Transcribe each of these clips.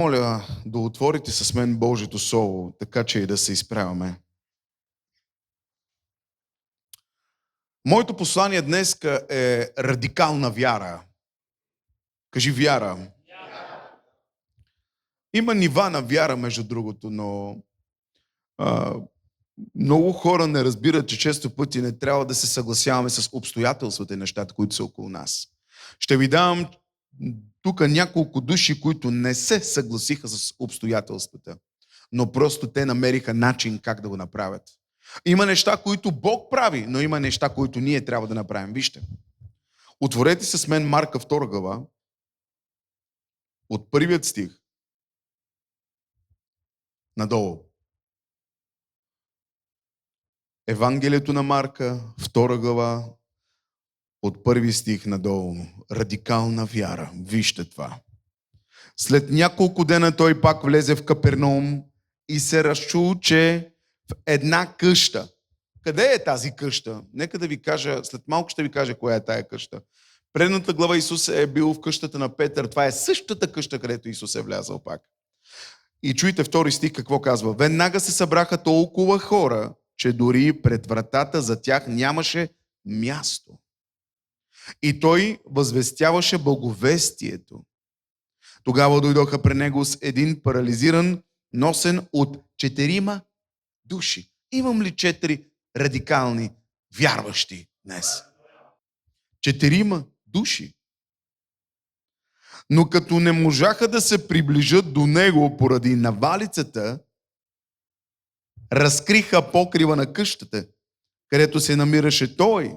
Моля да отворите с мен Божието Слово, така че и да се изправяме. Моето послание днес е радикална вяра. Кажи вяра. Има нива на вяра, между другото, но много хора не разбират, че често пъти не трябва да се съгласяваме с обстоятелствата и нещата, които са около нас. Ще ви дам тук няколко души, които не се съгласиха с обстоятелствата, но просто те намериха начин как да го направят. Има неща, които Бог прави, но има неща, които ние трябва да направим. Вижте, отворете с мен Марка 2 глава, от първият стих надолу. Евангелието на Марка, 2 глава, от първи стих надолу. Радикална вяра. Вижте това. След няколко дена той пак влезе в Капернаум и се разчул, че в една къща. Къде е тази къща? Нека да ви кажа, след малко ще ви кажа коя е тая къща. Предната глава Исус е бил в къщата на Петър. Това е същата къща, където Исус е влязъл пак. И чуйте втори стих какво казва. Веднага се събраха толкова хора, че дори пред вратата за тях нямаше място. И той възвестяваше благовестието. Тогава дойдоха при него с един парализиран, носен от 4 души. Имам ли 4 радикални вярващи днес? 4 души. Но като не можаха да се приближат до него поради навалицата, разкриха покрива на къщата, където се намираше той.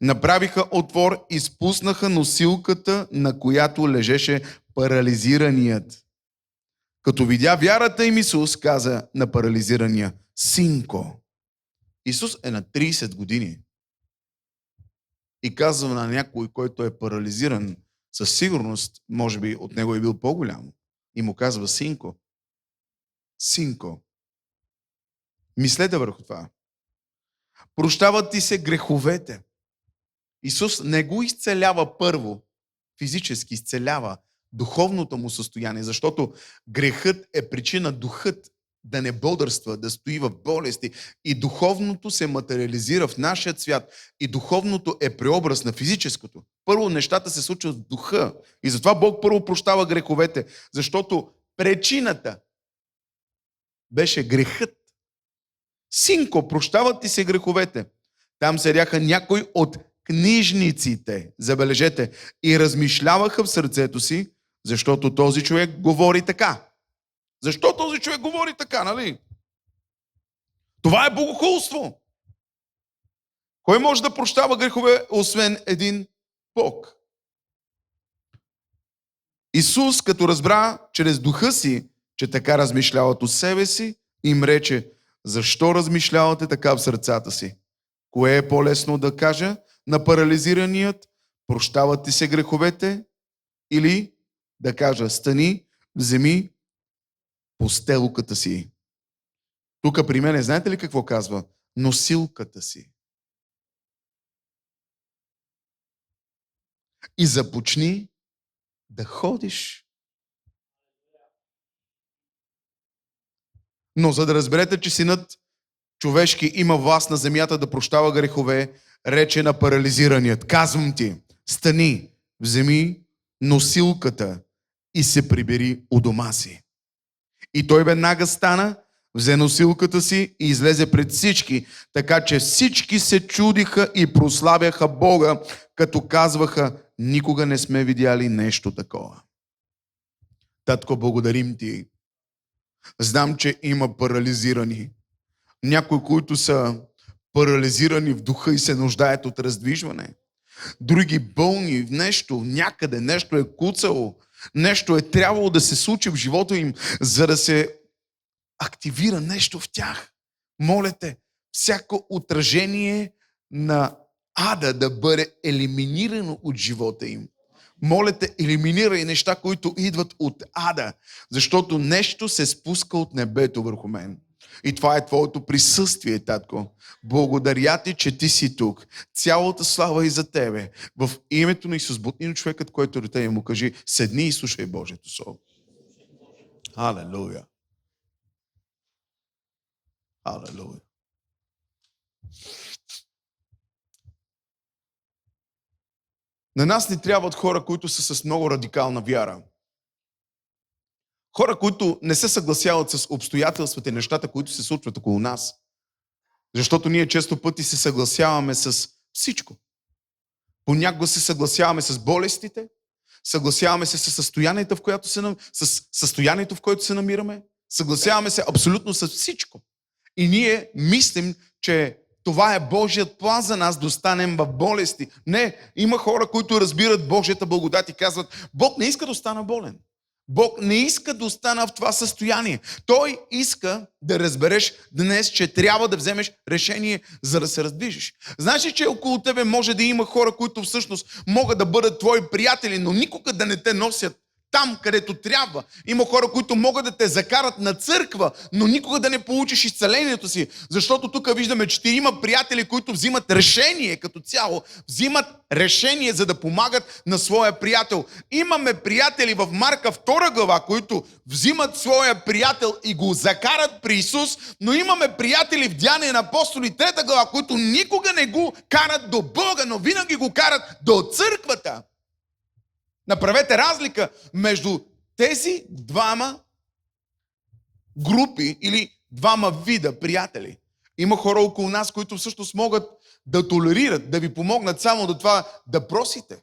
Направиха отвор и спуснаха носилката, на която лежеше парализираният. Като видя вярата им, Исус каза на парализирания: синко. Исус е на 30 години. И казва на някой, който е парализиран, със сигурност, може би от него е бил по-голям. И му казва: синко. Синко. Мислете върху това. Прощават ти се греховете. Исус не го изцелява първо, физически изцелява духовното му състояние, защото грехът е причина духът да не бодърства, да стои в болести. И духовното се материализира в нашия свят. И духовното е преобраз на физическото. Първо нещата се случват в духа. И затова Бог първо прощава греховете, защото причината беше грехът. Синко, прощават ти се греховете. Там седяха някой от книжниците, забележете, и размишляваха в сърцето си, защото този човек говори така. Защо този човек говори така, нали? Това е богохулство. Кой може да прощава грехове, освен един Бог? Исус, като разбра чрез духа си, че така размишляват от себе си, им рече: защо размишлявате така в сърцата си? Кое е по-лесно да кажа на парализираният: прощават ти се греховете, или да кажа: стани, вземи постелката си? Тук при мен, знаете ли какво казва? Носилката си. И започни да ходиш. Но за да разберете, че Синът човешки има власт на земята да прощава грехове, рече на парализираният: казвам ти, стани, вземи носилката и се прибери у дома си. И той веднага стана, взе носилката си и излезе пред всички, така че всички се чудиха и прославяха Бога, като казваха: никога не сме видяли нещо такова. Татко, благодарим ти. Знам, че има парализирани. Някои, които са парализирани в духа и се нуждаят от раздвижване. Други болни в нещо, някъде, нещо е куцало, нещо е трябвало да се случи в живота им, за да се активира нещо в тях. Моля те, всяко отражение на ада да бъде елиминирано от живота им. Моля те, елиминирай неща, които идват от ада, защото нещо се спуска от небето върху мен. И това е твоето присъствие, татко. Благодаря ти, че ти си тук. Цялата слава и за тебе. В името на Исус, бутни на човекът, който до тебе му кажи: седни и слушай Божието Слово. Халелуя. Халелуя. На нас ни трябват хора, които са с много радикална вяра. Хора, които не се съгласяват с обстоятелствата и нещата, които се случват около нас. Защото ние често пъти се съгласяваме с всичко. Понякога се съгласяваме с болестите, съгласяваме се с състоянието, в което се намираме, съгласяваме се абсолютно с всичко. И ние мислим, че това е Божият план за нас да останем в болести. Не, има хора, които разбират Божията благодат и казват, Бог не иска да остана болен. Бог не иска да остана в това състояние. Той иска да разбереш днес, че трябва да вземеш решение, за да се раздвижиш. Знаеш ли, че около тебе може да има хора, които всъщност могат да бъдат твои приятели, но никога да не те носят там, където трябва. Има хора, които могат да те закарат на църква, но никога да не получиш изцелението си. Защото тук виждаме, че има приятели, които взимат решение като цяло. Взимат решение, за да помагат на своя приятел. Имаме приятели в Марка 2 глава, които взимат своя приятел и го закарат при Исус, но имаме приятели в Деяния на апостоли 3 глава, които никога не го карат до Бога, но винаги го карат до църквата. Направете разлика между тези двама групи или двама вида приятели. Има хора около нас, които всъщност могат да толерират, да ви помогнат само до това да просите.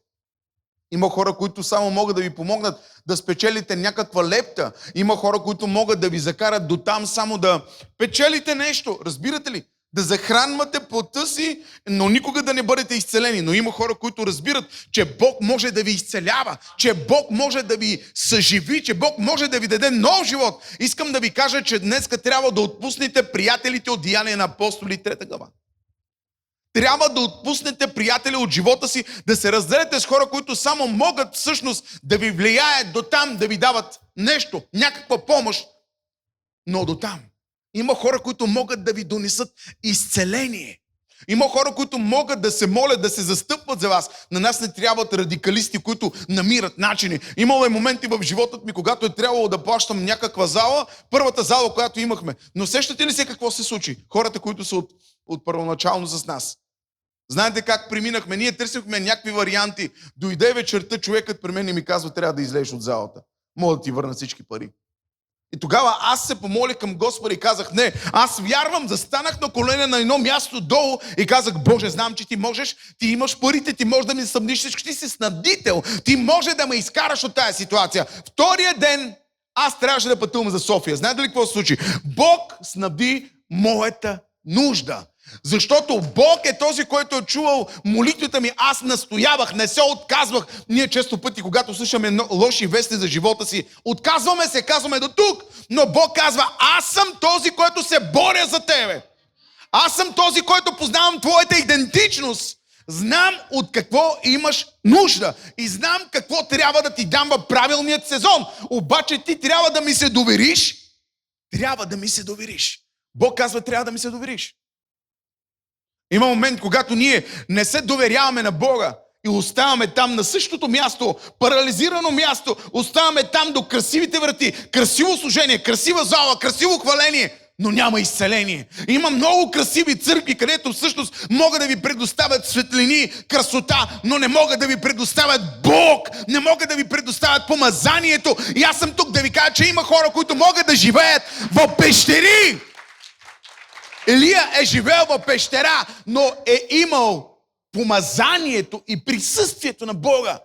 Има хора, които само могат да ви помогнат да спечелите някаква лепта. Има хора, които могат да ви закарат до там само да печелите нещо. Разбирате ли? Да захранвате плътта си, но никога да не бъдете изцелени. Но има хора, които разбират, че Бог може да ви изцелява, че Бог може да ви съживи, че Бог може да ви даде нов живот. Искам да ви кажа, че днеска трябва да отпуснете приятелите от Деяния на апостоли 3 глава. Трябва да отпуснете приятели от живота си, да се разделите с хора, които само могат всъщност да ви влияят до там, да ви дават нещо, някаква помощ, но до там. Има хора, които могат да ви донесат изцеление. Има хора, които могат да се молят, да се застъпват за вас. На нас не трябват радикалисти, които намират начини. Имало е моменти в живота ми, когато е трябвало да плащам някаква зала, първата зала, която имахме. Но сещате ли се какво се случи? Хората, които са от първоначално с нас. Знаете как преминахме? Ние търсихме някакви варианти. Дойде вечерта, човекът при мен и ми казва, трябва да излезеш от залата. Мога да ти върна всички пари. И тогава аз се помолих към Господа и казах, не, аз вярвам, застанах на колене на едно място долу и казах, Боже, знам, че ти можеш, ти имаш парите, ти можеш да ми снабдиш всичко, ти си снабдител, ти може да ме изкараш от тази ситуация. Втория ден аз трябваше да пътувам за София. Знаете ли какво се случи? Бог снабди моята нужда. Защото Бог е този, който е чувал молитвата ми. Аз настоявах, не се отказвах. Ние често пъти, когато слушаме лоши вести за живота си, отказваме се, казваме до тук. Но Бог казва, аз съм този, който се боря за тебе. Аз съм този, който познавам твоята идентичност. Знам от какво имаш нужда и знам какво трябва да ти дам в правилният сезон. Обаче ти трябва да ми се довериш. Трябва да ми се довериш. Бог казва, трябва да ми се довериш. Има момент, когато ние не се доверяваме на Бога и оставаме там на същото място, парализирано място, оставаме там до красивите врати, красиво служение, красива зала, красиво хваление, но няма изцеление. Има много красиви църкви, където всъщност могат да ви предоставят светлини, красота, но не могат да ви предоставят Бог, не могат да ви предоставят помазанието. И аз съм тук да ви кажа, че има хора, които могат да живеят в пещери. Илия е живеел в пещера, но е имал помазанието и присъствието на Бога.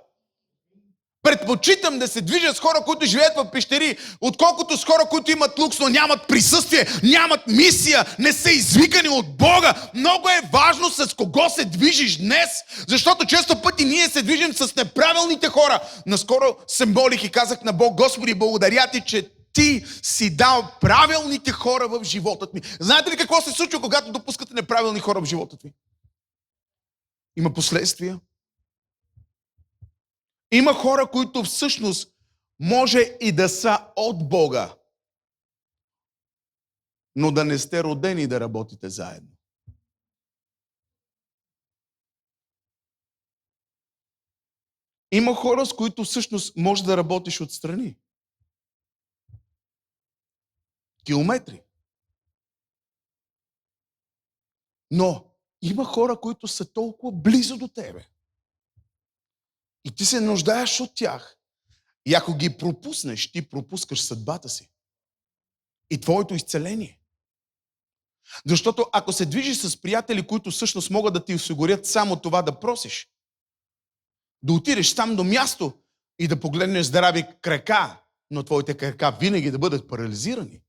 Предпочитам да се движа с хора, които живеят в пещери, отколкото с хора, които имат лукс, но нямат присъствие, нямат мисия, не са извикани от Бога. Много е важно с кого се движиш днес, защото често пъти ние се движим с неправилните хора. Наскоро се молих и казах на Бог, Господи, благодаря ти, че ти си дал правилните хора в живота ми. Знаете ли какво се случва, когато допускате неправилни хора в живота ви? Има последствия. Има хора, които всъщност може и да са от Бога, но да не сте родени да работите заедно. Има хора, с които всъщност може да работиш отстрани. Километри. Но има хора, които са толкова близо до тебе. И ти се нуждаеш от тях. И ако ги пропуснеш, ти пропускаш съдбата си. И твоето изцеление. Защото ако се движиш с приятели, които всъщност могат да ти осигурят само това да просиш, да отидеш там до място и да погледнеш здрави крака, но твоите крака винаги да бъдат парализирани,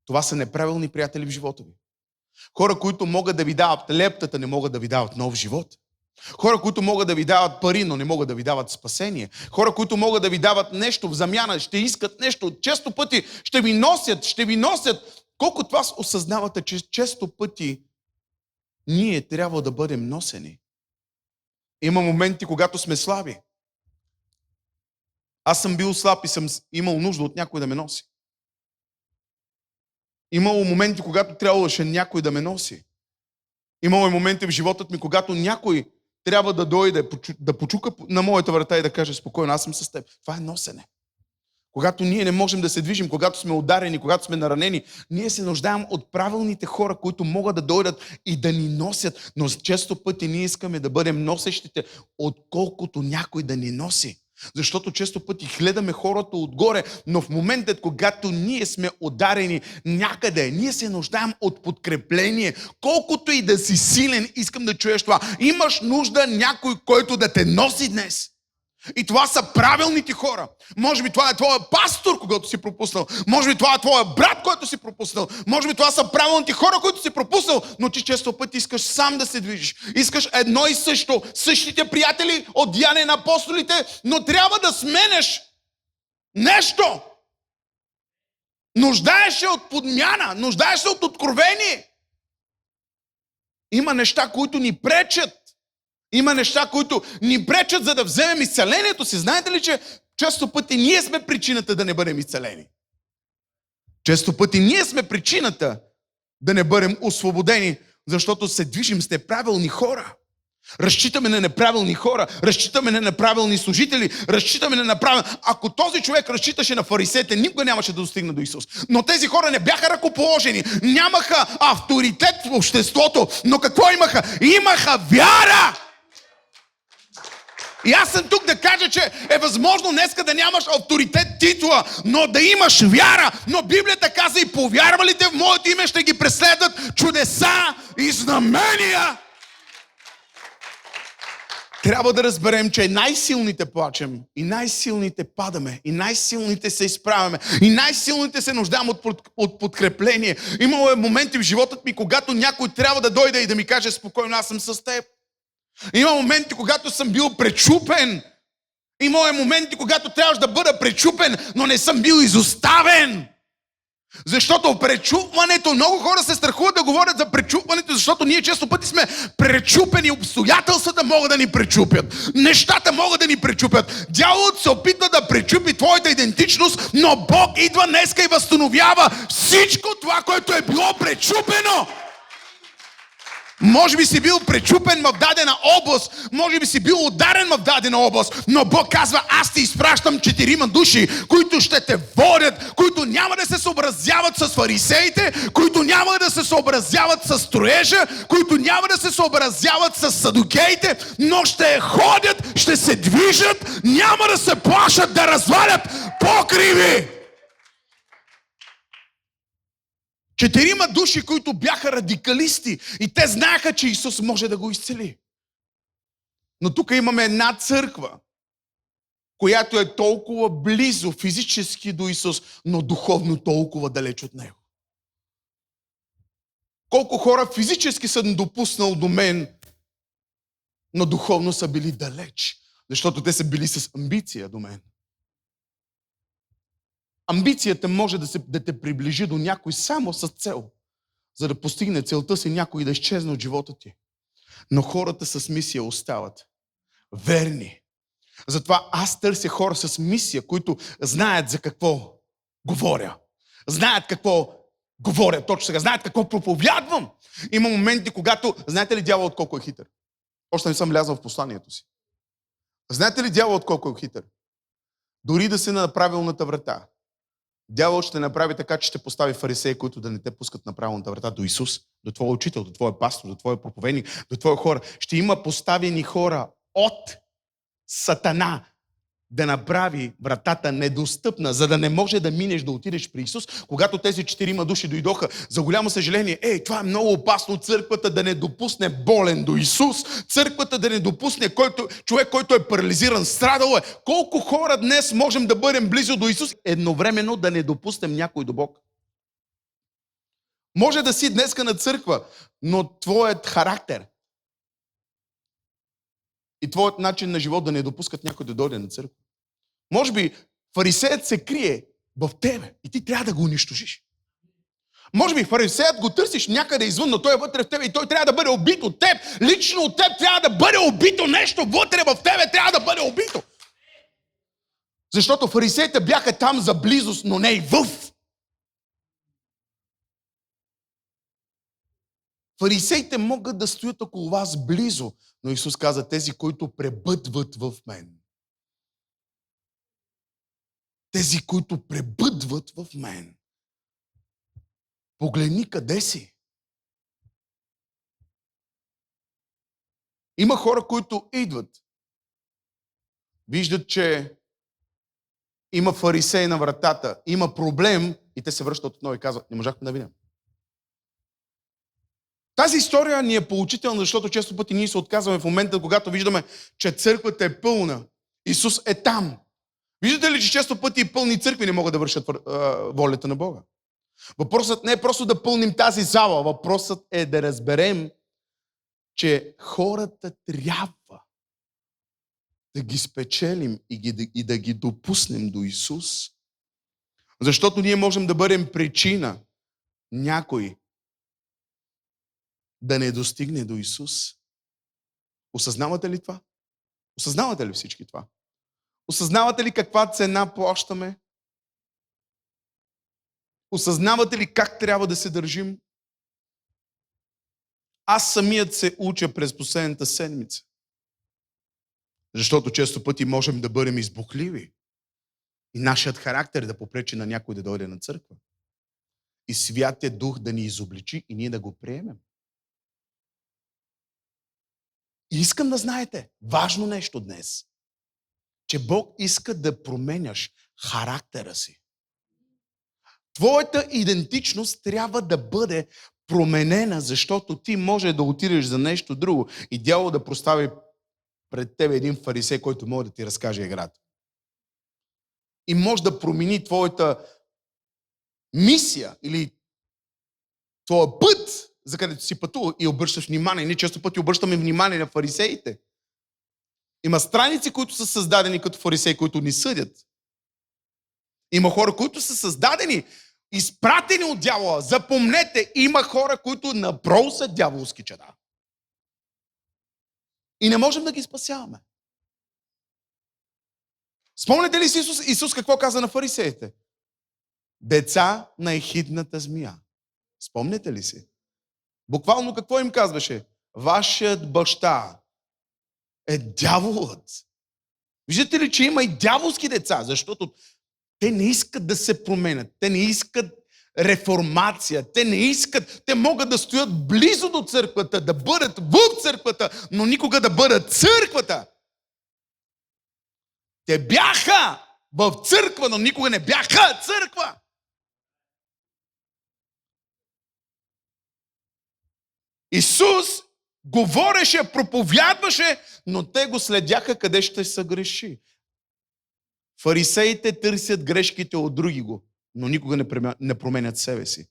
това са неправилни приятели в живота ви. Хора, които могат да ви дават лептата, не могат да ви дават нов живот. Хора, които могат да ви дават пари, но не могат да ви дават спасение. Хора, които могат да ви дават нещо в замяна, ще искат нещо. Често пъти ще ви носят. Колко от вас осъзнавате, че често пъти ние трябва да бъдем носени? Има моменти, когато сме слаби. Аз съм бил слаб и съм имал нужда от някой да ме носи. Имало моменти, когато трябваше някой да ме носи. Имало моменти в живота ми, когато някой трябва да дойде, да почука на моята врата и да каже: спокойно, аз съм с теб. Това е носене. Когато ние не можем да се движим, когато сме ударени, когато сме наранени, ние се нуждаем от правилните хора, които могат да дойдат и да ни носят. Но често пъти ние искаме да бъдем носещите, отколкото някой да ни носи. Защото често пъти гледаме хората отгоре, но в момента, когато ние сме ударени някъде, ние се нуждаем от подкрепление. Колкото и да си силен, искам да чуеш това. Имаш нужда някой, който да те носи днес. И това са правилните хора. Може би това е твоя пастор, когато си пропуснал. Може би това е твоя брат, който си пропуснал. Може би това са правилните хора, които си пропуснал. Но ти често пъти искаш сам да се движиш. Искаш едно и също. Същите приятели от Деяния на апостолите, но трябва да сменеш нещо. Нуждаеш се от подмяна. Нуждаеш се от откровение. Има неща, които ни пречат. Има неща, които ни пречат, за да вземем изцелението си. Знаете ли, че често пъти ние сме причината да не бъдем изцелени? Често пъти ние сме причината да не бъдем освободени, защото се движим с неправилни хора. Разчитаме на неправилни хора, разчитаме на неправилни служители, разчитаме на неправилни... Ако този човек разчиташе на фарисеите, никога нямаше да достигне до Исус. Но тези хора не бяха ръкоположени, нямаха авторитет в обществото, но какво имаха? Имаха вяра! И аз съм тук да кажа, че е възможно днеска да нямаш авторитет, титла, но да имаш вяра. Но Библията каза: и повярвалите в моето име ще ги преследват чудеса и знамения. Трябва да разберем, че най-силните плачем, и най-силните падаме, и най-силните се изправяме, и най-силните се нуждаем от подкрепление. Имало е моменти в живота ми, когато някой трябва да дойде и да ми каже: спокойно, аз съм с теб. Има моменти, когато съм бил пречупен. Има моменти, когато трябваше да бъда пречупен, но не съм бил изоставен. Защото пречупването, много хора се страхуват да говорят за пречупването, защото ние често пъти сме пречупени. Обстоятелствата могат да ни пречупят. Нещата могат да ни пречупят. Дяволът се опитва да пречупи твоята идентичност, но Бог идва днеска и възстановява всичко това, което е било пречупено. Може би си бил пречупен в дадена област, може би си бил ударен в дадена област, но Бог казва: аз ти изпращам 4 души, които ще те водят, които няма да се съобразяват с фарисеите, които няма да се съобразяват с строежа, които няма да се съобразяват с садукеите, но ще ходят, ще се движат, няма да се плашат да развалят покриви. 4 души, които бяха радикалисти и те знаеха, че Исус може да го изцели. Но тук имаме една църква, която е толкова близо физически до Исус, но духовно толкова далеч от Него. Колко хора физически са допуснал до мен, но духовно са били далеч, защото те са били с амбиция до мен. Амбицията може да те приближи до някой само с цел, за да постигне целта си някой да изчезне от живота ти. Но хората с мисия остават верни. Затова аз търся хора с мисия, които знаят за какво говоря. Знаят какво говоря точно сега. Знаят какво проповядвам. Има моменти, когато... Знаете ли дяволът колко е хитър? Още не съм влязъл в посланието си. Знаете ли дяволът колко е хитър? Дори да си на правилната врата, Дявол ще направи така, че ще постави фарисеи, които да не те пускат на правилната врата до Исус, до твоя учител, до твоя пастор, до твоя проповедник, до твоя хора. Ще има поставени хора от Сатана да направи вратата недостъпна, за да не може да минеш да отидеш при Исус. Когато тези 4 души дойдоха, за голямо съжаление, това е много опасно, църквата да не допусне болен до Исус, църквата да не допусне човек, който е парализиран, страдал е. Колко хора днес можем да бъдем близо до Исус, едновременно да не допуснем някой до Бог? Може да си днеска на църква, но твоят характер и твоят начин на живот да не допускат някой да дойде на църква. Може би фарисеят се крие в тебе и ти трябва да го унищожиш. Може би фарисеят го търсиш някъде извън, но той е вътре в тебе и той трябва да бъде убит от теб. Лично от теб трябва да бъде убито нещо. Вътре в тебе трябва да бъде убито. Защото фарисеите бяха там за близост, но не и в. Фарисеите могат да стоят около вас близо, но Исус каза, тези, които пребъдват в мен. Тези, които пребъдват в мен. Погледни къде си. Има хора, които идват. Виждат, че има фарисей на вратата, има проблем и те се връщат отново и казват, не можахме да видим. Тази история ни е поучителна, защото често пъти ние се отказваме в момента, когато виждаме, че църквата е пълна. Исус е там. Виждате ли, че често пъти и пълни църкви не могат да вършат волята на Бога? Въпросът не е просто да пълним тази зала, въпросът е да разберем, че хората трябва да ги спечелим и да ги допуснем до Исус. Защото ние можем да бъдем причина някой да не достигне до Исус. Осъзнавате ли това? Осъзнавате ли всички това? Осъзнавате ли каква цена плащаме? Осъзнавате ли как трябва да се държим? Аз самият се уча през последната седмица. Защото често пъти можем да бъдем избухливи и нашият характер да попречи на някой да дойде на църква. И Святия Дух да ни изобличи и ние да го приемем. И искам да знаете важно нещо днес, че Бог иска да променяш характера си. Твоята идентичност трябва да бъде променена, защото ти може да отидеш за нещо друго и дявол да постави пред тебе един фарисей, който може да ти разкаже играта. И може да промени твоята мисия или твоя път, за където си пътува и обръщаш внимание. Ние често пъти обръщаме внимание на фарисеите. Има страници, които са създадени като фарисеи, които ни съдят. Има хора, които са създадени, изпратени от дявола. Запомнете, има хора, които направо са дяволски чада. И не можем да ги спасяваме. Спомняте ли си Исус какво каза на фарисеите? Деца на ехидната змия. Спомняте ли си? Буквално какво им казваше? Вашият баща е дяволът. Виждате ли, че има и дяволски деца, защото те не искат да се променят, те не искат реформация, те могат да стоят близо до църквата, да бъдат в църквата, но никога да бъдат църквата. Те бяха в църква, но никога не бяха църква. Исус говореше, проповядваше, но те го следяха къде ще се греши. Фарисеите търсят грешките от други го, но никога не променят себе си.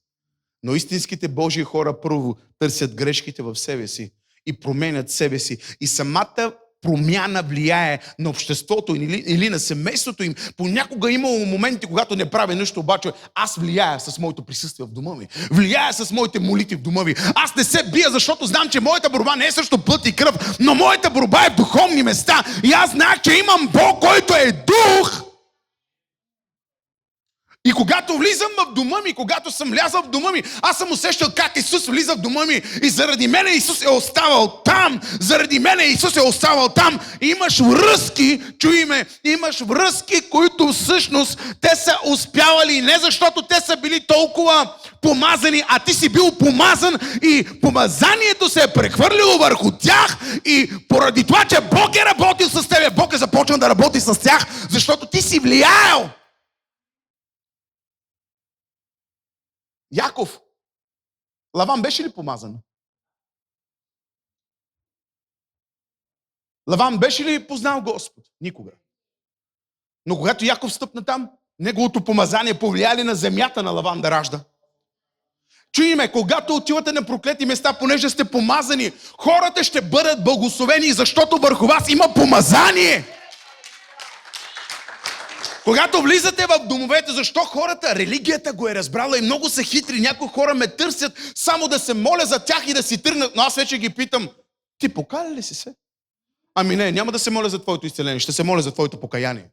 Но истинските Божии хора първо търсят грешките в себе си и променят себе си. И самата промяна влияе на обществото или на семейството им. Понякога имало моменти, когато не правя нищо, обаче аз влияя с моето присъствие в дома ми. Влияя с моите молитви в дома ми. Аз не се бия, защото знам, че моята борба не е срещу плът и кръв, но моята борба е в духовни места. И аз знам, че имам Бог, който е дух. И когато влизам в дома ми, когато съм влязъл в дома ми, аз съм усещал как Исус влиза в дома ми и заради мене Исус е оставал там. Заради мене Исус е оставал там. И имаш връзки, чуй ме, имаш връзки, които всъщност те са успявали не защото те са били толкова помазани, а ти си бил помазан и помазанието се е прехвърлило върху тях и поради това, че Бог е работил с тебе, Бог е започнал да работи с тях, защото ти си влияел. Яков, Лаван беше ли помазан? Лаван беше ли познал Господ? Никога. Но когато Яков стъпна там, неговото помазание повлия ли на земята на Лаван да ражда? Чуй ме, когато отивате на проклети места, понеже сте помазани, хората ще бъдат благословени, защото върху вас има помазание. Когато влизате в домовете, защо хората, религията го е разбрала и много са хитри, някои хора ме търсят само да се моля за тях и да си тръгнат, но аз вече ги питам, ти покаял ли си се? Ами не, няма да се моля за твоето изцеление, ще се моля за твоето покаяние.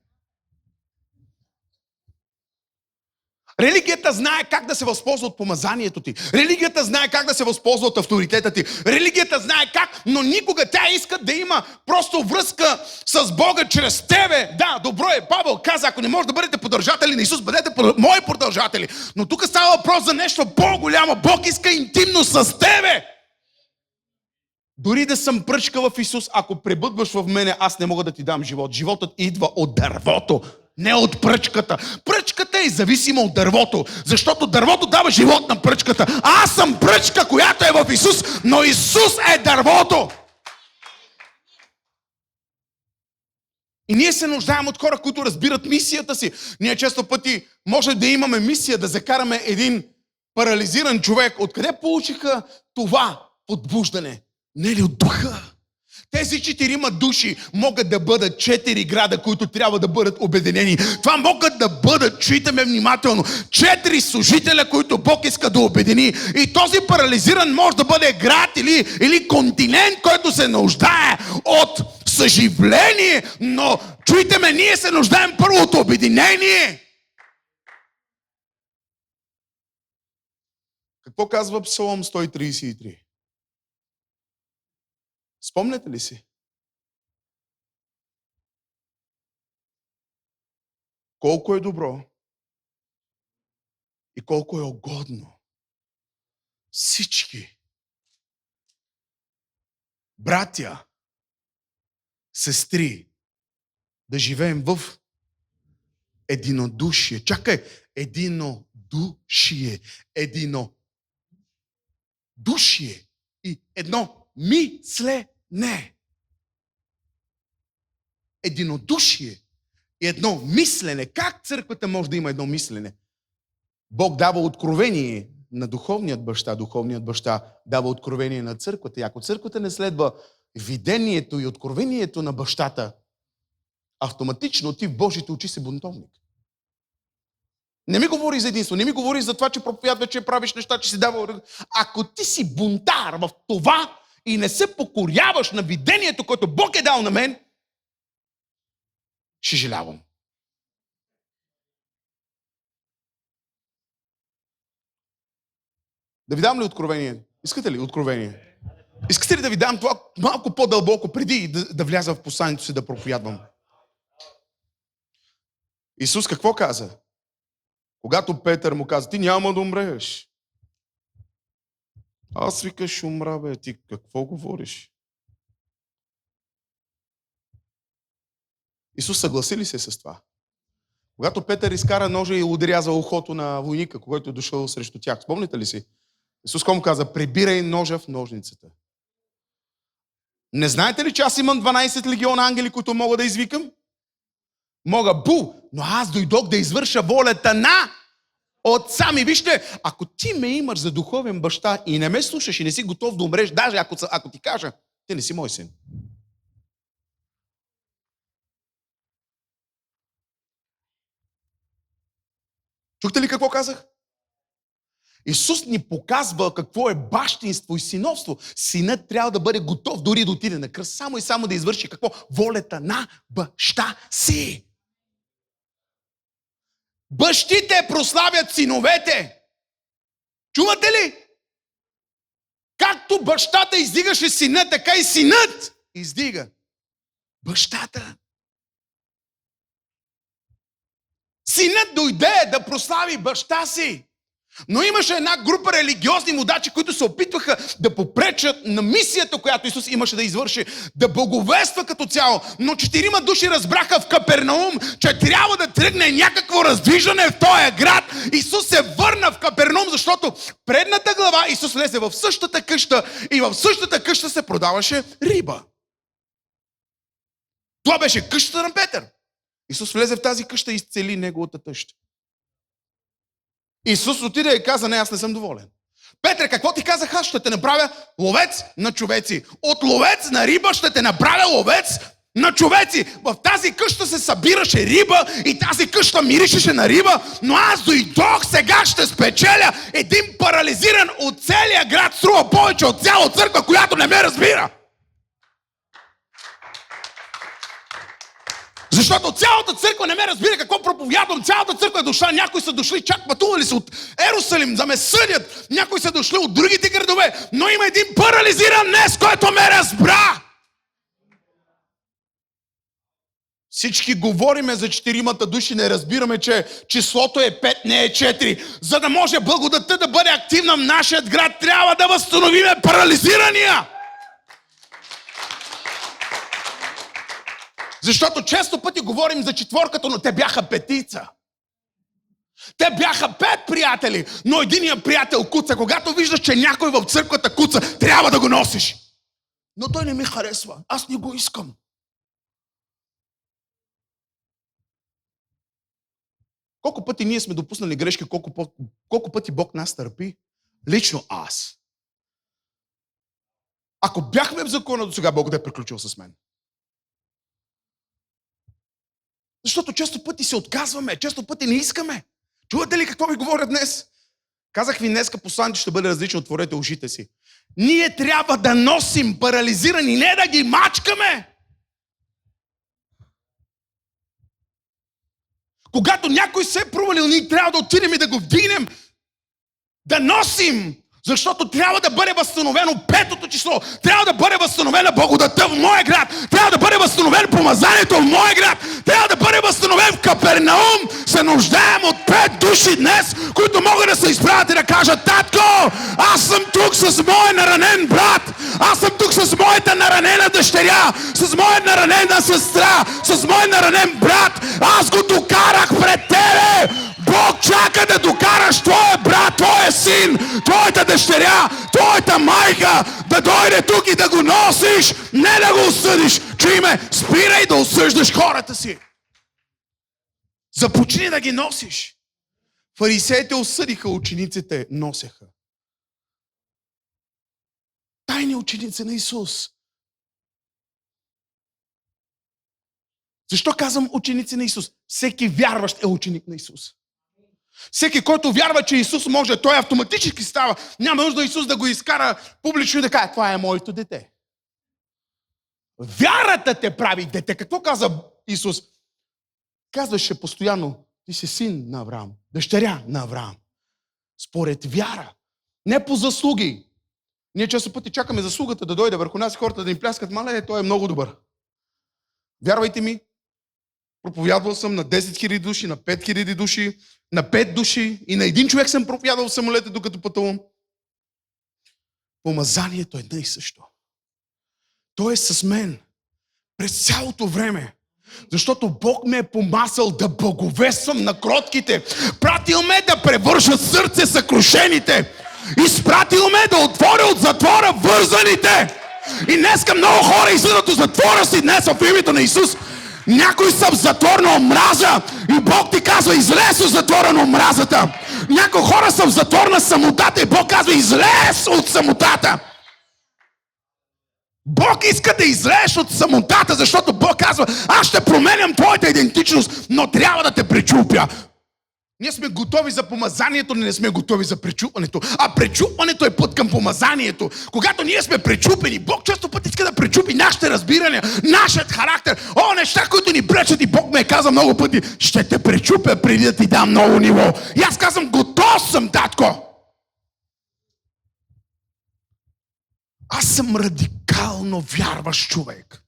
Религията знае как да се възползва от помазанието ти. Религията знае как да се възползва от авторитета ти. Религията знае как, но никога тя иска да има просто връзка с Бога чрез тебе. Да, добро е. Павел каза, ако не може да бъдете поддържатели на Исус, бъдете мои поддържатели. Но тук става въпрос за нещо по-голямо. Бог иска интимно с тебе. Дори да съм пръчка в Исус, ако пребъдваш в мене, аз не мога да ти дам живот. Животът идва от дървото, не от пръчката. Пръчката е зависима от дървото, защото дървото дава живот на пръчката. Аз съм пръчка, която е в Исус, но Исус е дървото. И ние се нуждаем от хора, които разбират мисията си. Ние често пъти може да имаме мисия, да закараме един парализиран човек. Откъде получиха това подбуждане? Не ли от духа? Тези 4 души могат да бъдат 4 града, които трябва да бъдат обединени. Това могат да бъдат, чуйте внимателно, 4 служителя, които Бог иска да обедини. И този парализиран може да бъде град или континент, който се нуждае от съживление, но чуйте ме, ние се нуждаем първо от обединение. Какво казва Псалом 133? Спомняте ли си? Колко е добро и колко е угодно всички братя, сестри да живеем в единодушие. Чакай, единодушие и едно мислене. Единодушие и едно мислене. Как църквата може да има едно мислене? Бог дава откровение на духовният баща дава откровение на църквата. И ако църквата не следва видението и откровението на бащата, автоматично ти в Божите очи си бунтовник. Не ми говори за единство, не ми говори за това, че проповядва, че правиш неща, че си дава. Ако ти си бунтар в това и не се покоряваш на видението, което Бог е дал на мен, ще жалявам. Да ви дам ли откровение? Искате ли откровение? Искате ли да ви дам това малко по-дълбоко, преди да вляза в посланието си да проповядвам? Исус какво каза? Когато Петър му каза, ти няма да умреш. Аз викаш, ще умра, бе, ти какво говориш? Исус съгласи ли се с това? Когато Петър изкара ножа и ударя за ухото на войника, който е дошъл срещу тях, спомните ли си? Исус му каза, прибирай ножа в ножницата. Не знаете ли, че аз имам 12 легиона ангели, които мога да извикам? Мога, но аз дойдох да извърша волята на Отца ми. Вижте, ако ти ме имаш за духовен баща и не ме слушаш и не си готов да умреш, даже ако ти кажа, ти не си мой син. Чухте ли какво казах? Исус ни показва какво е бащинство и синовство. Синът трябва да бъде готов дори да отиде на кръст, само и само да извърши какво? Волята на баща си. Бащите прославят синовете. Чувате ли? Както бащата издигаше сина, така и синът издига бащата. Синът дойде да прослави баща си. Но имаше една група религиозни мудачи, които се опитваха да попречат на мисията, която Исус имаше да извърши, да благовества като цяло. Но 4 души разбраха в Капернаум, че трябва да тръгне някакво раздвижване в този град. Исус се върна в Капернаум, защото предната глава Исус влезе в същата къща и в същата къща се продаваше риба. Това беше къщата на Петър. Исус влезе в тази къща и изцели неговата тъща. Исус отиде и каза: не, аз не съм доволен. Петре, какво ти казах аз? Ще те направя ловец на човеци. От ловец на риба ще те направя ловец на човеци. В тази къща се събираше риба и тази къща миришеше на риба, но аз дойдох, сега ще спечеля един парализиран от целия град, струва повече от цяла църква, която не ме разбира. Защото цялата църква не ме разбира какво проповядвам. Цялата църква е дошла. Някои са дошли, чак пътували са от Ерусалим да ме съдят. Някои са дошли от другите градове. Но има един парализиран днес, който ме разбра. Всички говориме за 4 души, не разбираме, че числото е 5, не е 4. За да може благодатта да бъде активна в нашия град, трябва да възстановиме парализирания. Защото често пъти говорим за 4, но те бяха 5. Те бяха 5 приятели, но единият приятел куца. Когато виждаш, че някой в църквата куца, трябва да го носиш. Но той не ми харесва. Аз не го искам. Колко пъти ние сме допуснали грешки, колко пъти Бог нас търпи? Лично аз. Ако бяхме в закона до сега, Бог да е приключил с мен. Защото често пъти се отказваме, често пъти не искаме. Чувате ли какво ви говоря днес? Казах ви днеска, посланието ще бъде различно, отворете ушите си. Ние трябва да носим парализирани, не да ги мачкаме. Когато някой се е провалил, ние трябва да отидем и да го вдигнем, да носим. Защото трябва да бъде възстановено 5-то число. Трябва да бъде възстановена благодатта в моя град. Трябва да бъде възстановено помазанието в моя град. Трябва да бъде възстановен в Капернаум. Се нуждаем от 5 души днес, които могат да се изправят и да кажат: татко, аз съм тук с моя наранен брат. Аз съм тук с моята наранена дъщеря. С моя наранена сестра. С моя наранен брат. Аз го докарах пред тебе. Бог чака да докараш твоя брат, твоя син, твоята дъщеря, твоята майка да дойде тук и да го носиш, не да го осъдиш. Чуй ме, спирай да осъждаш хората си. Започни да ги носиш. Фарисеите осъдиха, учениците носеха. Тайни ученици на Исус. Защо казвам ученици на Исус? Всеки вярващ е ученик на Исус. Всеки, който вярва, че Исус може, той автоматически става. Няма нужда Исус да го изкара публично и да каже: това е моето дете. Вярата те прави дете. Какво каза Исус? Казваше постоянно: ти си син на Авраам, дъщеря на Авраам. Според вяра. Не по заслуги. Ние често пъти чакаме заслугата да дойде върху нас и хората да ни пляскат: мале, той е много добър. Вярвайте ми, проповядвал съм на 10 000 души, на 5 000 души, на 5 души и на 1 човек съм проповядвал в самолета, докато пътувам. Помазанието е едно и също. Той е с мен през цялото време. Защото Бог ме е помазал да благовествам на кротките. Пратил ме да превърша сърце съкрушените. Изпратил ме да отворя от затвора вързаните. И днеска много хора излизат от затвора си днес в името на Исус. Някои са в затвор на омраза и Бог ти казва: излез от затвора на омразата. Някои хора са в затвор на самотата и Бог казва: излез от самотата. Бог иска да излезеш от самотата, защото Бог казва: аз ще променям твоята идентичност, но трябва да те пречупя. Ние сме готови за помазанието, но не сме готови за пречупването. А пречупването е път към помазанието. Когато ние сме пречупени, Бог често пъти иска да пречупи нашите разбирания, нашият характер. Неща, които ни пречат, и Бог ме е казал много пъти: ще те пречупя преди да ти дам ново ниво. И аз казвам: готов съм, татко. Аз съм радикално вярващ човек.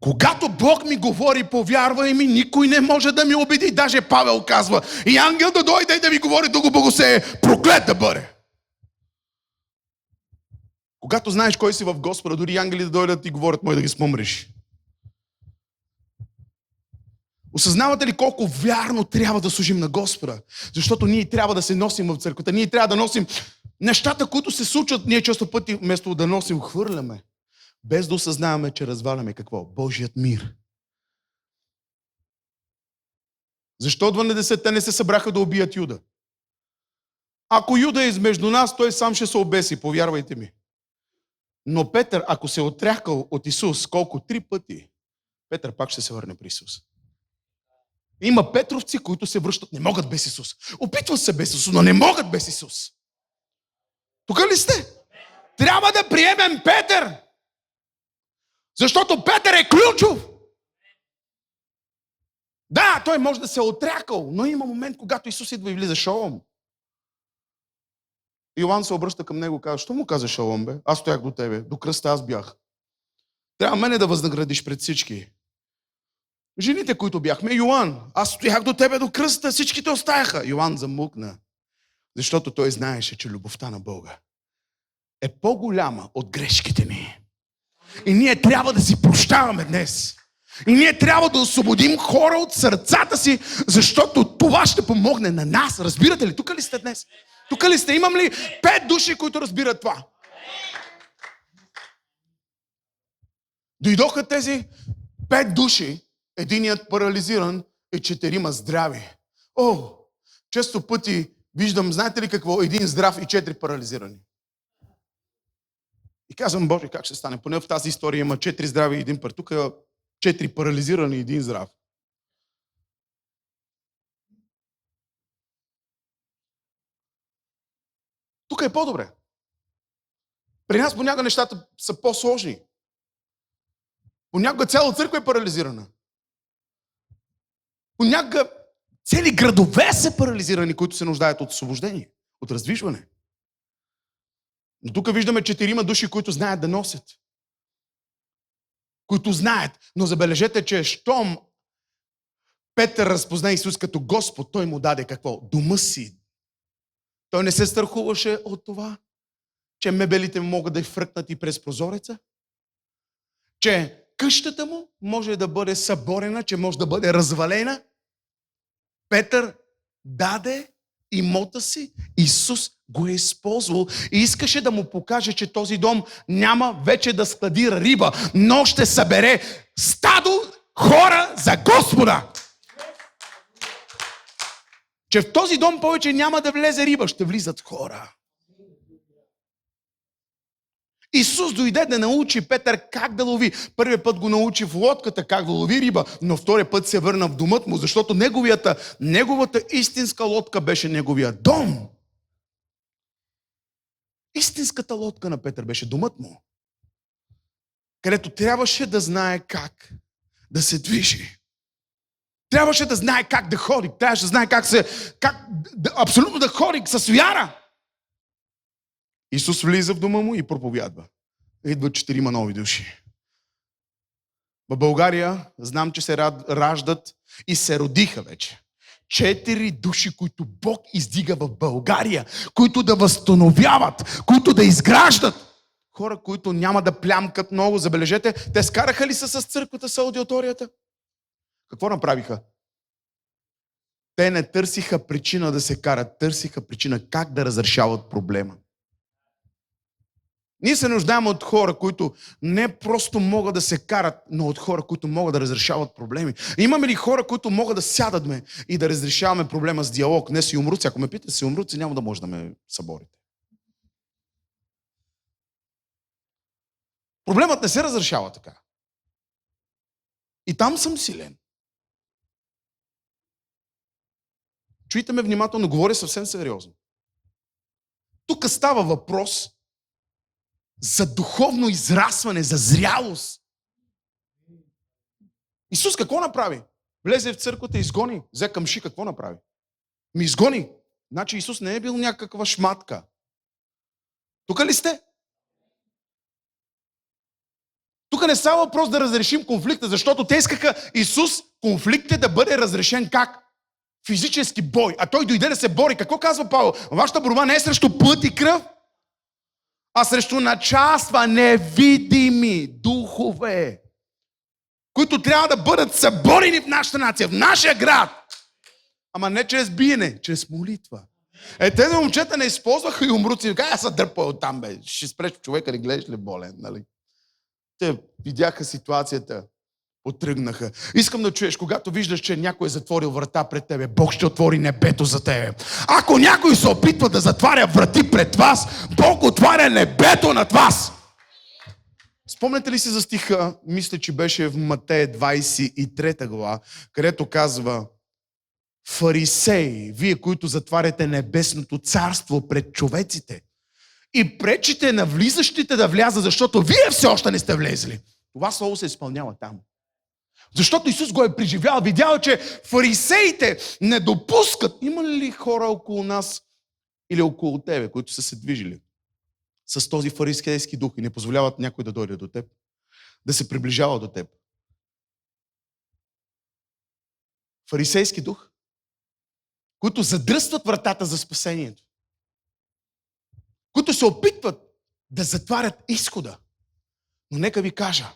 Когато Бог ми говори, повярвай ми, никой не може да ми убеди. Даже Павел казва: и ангел да дойде и да ви говори, да го благословее, проклет да бъде. Когато знаеш кой си в Господа, дори ангели да дойдат и говорят: мой да ги спомриш. Осъзнавате ли колко вярно трябва да служим на Господа? Защото ние трябва да се носим в църквата. Ние трябва да носим нещата, които се случват. Ние често пъти вместо да носим, хвърляме. Без да осъзнаваме, че разваляме какво? Божият мир. Защо 12-те не се събраха да убият Юда? Ако Юда е измежду нас, той сам ще се обеси, повярвайте ми. Но Петър, ако се е отряхкал от Исус, колко? 3 пъти, Петър пак ще се върне при Исус. Има петровци, които се връщат, не могат без Исус. Опитват се без Исус, но не могат без Исус. Тук ли сте? Трябва да приемем Петър. Защото Петър е ключов. Да, той може да се е отрякал, но има момент, когато Исус идва и влиза: шалом. Йоан се обръща към него и казва: що му каза шалом, бе? Аз стоях до тебе, до кръста аз бях. Трябва мене да възнаградиш пред всички. Жените, които бяхме: Йоан, аз стоях до тебе до кръста, всичките остаяха. Йоан замукна, защото той знаеше, че любовта на Бога е по-голяма от грешките ни. И ние трябва да си прощаваме днес. И ние трябва да освободим хора от сърцата си, защото това ще помогне на нас. Разбирате ли? Тук ли сте днес? Тук ли сте? Имам ли 5 души, които разбират това? Дойдоха тези 5 души, единият парализиран и 4 здрави. Често пъти виждам, знаете ли какво? 1 здрав и 4 парализирани. И казвам: Боже, как ще стане? Поне в тази история има 4 здрави и 1 пар. Тук 4 парализирани и 1 здрав. Тук е по-добре. При нас понякога нещата са по-сложни. Понякога цяла църква е парализирана. Понякога цели градове са парализирани, които се нуждаят от освобождение, от раздвижване. Но тук виждаме 4 души, които знаят да носят. Които знаят. Но забележете, че щом Петър разпозна Исус като Господ, той му даде какво? Дома си. Той не се страхуваше от това, че мебелите могат да фръкнат и през прозореца. Че къщата му може да бъде съборена, че може да бъде развалена. Петър даде имота си, Исус го е използвал и искаше да му покаже, че този дом няма вече да складира риба, но ще събере стадо хора за Господа. Че в този дом повече няма да влезе риба, ще влизат хора. Исус дойде да научи Петър как да лови. Първият път го научи в лодката как да лови риба, но втория път се върна в домът му, защото неговата истинска лодка беше неговия дом. Истинската лодка на Петър беше домът му, където трябваше да знае как да се движи. Трябваше да знае как да ходи. Трябваше да знае абсолютно да ходи с вяра. Исус влиза в дома му и проповядва. Идват 4 нови души. В България знам, че се раждат и се родиха вече 4 души, които Бог издига в България, които да възстановяват, които да изграждат. Хора, които няма да плямкат много. Забележете, те скараха ли се с църквата, с аудиторията? Какво направиха? Те не търсиха причина да се карат, търсиха причина как да разрешават проблема. Ние се нуждаем от хора, които не просто могат да се карат, но от хора, които могат да разрешават проблеми. Имаме ли хора, които могат да сядаме и да разрешаваме проблема с диалог? Не с юмруци. Ако ме питате с юмруци, няма да може да ме съборите. Проблемът не се разрешава така. И там съм силен. Чуйте ме внимателно, говоря съвсем сериозно. Тук става въпрос за духовно израстване, за зрялост. Исус какво направи? Влезе в църквата и изгони. Взе къмши, какво направи? Ми изгони. Значи Исус не е бил някаква шматка. Тук ли сте? Тук не става въпрос да разрешим конфликта, защото те искаха Исус конфликтът да бъде разрешен как? Физически бой. А той дойде да се бори. Какво казва Павел? Вашата борба не е срещу плът и кръв, а срещу началства, невидими духове, които трябва да бъдат съборени в нашата нация, в нашия град. Ама не чрез биене, чрез молитва. Тези момчета не използваха и умруци. Аз се дърпа оттам, бе. Ще спреш човека, не гледаш ли болен, нали? Те видяха ситуацията, отръгнаха. Искам да чуеш, когато виждаш, че някой е затворил врата пред тебе, Бог ще отвори небето за тебе. Ако някой се опитва да затваря врати пред вас, Бог отваря небето над вас. Спомняте ли си за стиха, мисля, че беше в Матея 23 глава, където казва: фарисеи, вие, които затваряте небесното царство пред човеците и пречите на влизащите да влязат, защото вие все още не сте влезли. Това слово се изпълнява там. Защото Исус го е преживял, видял, че фарисеите не допускат. Има ли хора около нас или около тебе, които са се движили с този фарисейски дух и не позволяват някой да дойде до теб, да се приближава до теб? Фарисейски дух, които задръстват вратата за спасението, които се опитват да затварят изхода. Но нека ви кажа,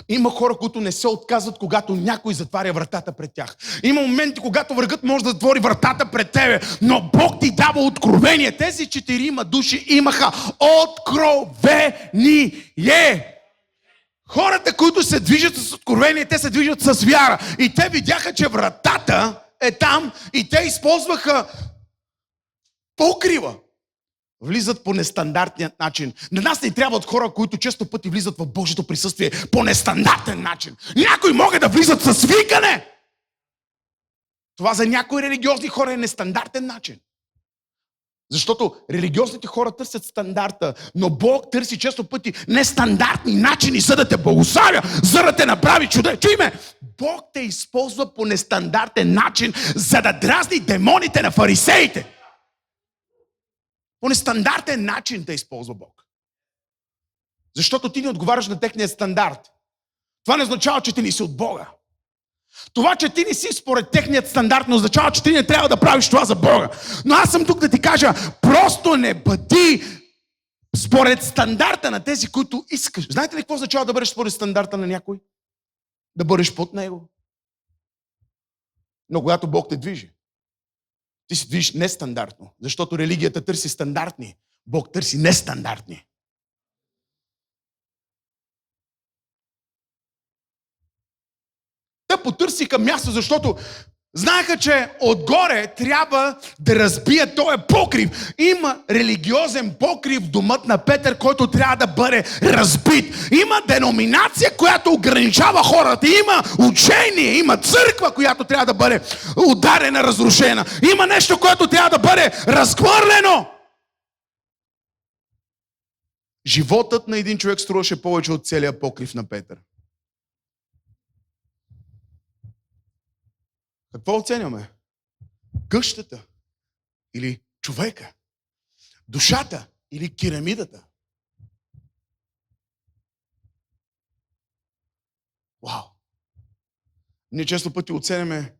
има хора, които не се отказват, когато някой затваря вратата пред тях. Има моменти, когато врагът може да затвори вратата пред тебе, но Бог ти дава откровение. Тези 4 души имаха откровение. Хората, които се движат с откровение, те се движат с вяра. И те видяха, че вратата е там и те използваха покрива. Влизат по нестандартния начин. На нас не трябват хора, които често пъти влизат в Божието присъствие по нестандартен начин. Някои могат да влизат с викане. Това за някои религиозни хора е нестандартен начин. Защото религиозните хора търсят стандарта, но Бог търси често пъти нестандартни начини, за да те благославя, за да те направи чудо. Чуй ме! Бог те използва по нестандартен начин, за да дразни демоните на фарисеите. По нестандартен начин те използва Бог. Защото ти не отговаряш на техния стандарт. Това не означава, че ти не си от Бога. Това, че ти не си според техният стандарт, не означава, че ти не трябва да правиш това за Бога. Но аз съм тук да ти кажа, просто не бъди според стандарта на тези, които искаш. Знаете ли какво означава да бъдеш според стандарта на някой? Да бъдеш под него. Но когато Бог те движи, ти се движиш нестандартно, защото религията търси стандартни, Бог търси нестандартни. Те потърсиха място, защото знаеха, че отгоре трябва да разбият този покрив. Има религиозен покрив в домът на Петър, който трябва да бъде разбит. Има деноминация, която ограничава хората. Има учение, има църква, която трябва да бъде ударена, разрушена. Има нещо, което трябва да бъде разхвърлено. Животът на един човек струваше повече от целия покрив на Петър. Какво оценяме? Къщата или човека? Душата или керамидата? Вау! Ние често пъти оценяме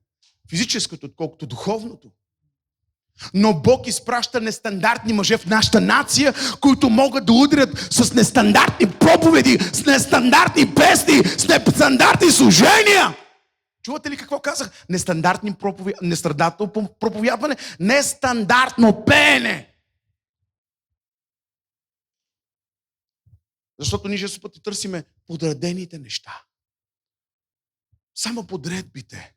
физическото, отколкото духовното. Но Бог изпраща нестандартни мъже в нашата нация, които могат да удрят с нестандартни проповеди, с нестандартни песни, с нестандартни служения. Чувате ли какво казах? Нестандартно проповядване, нестандартно пеене. Защото ние често пъти търсиме подредените неща. Само подредбите.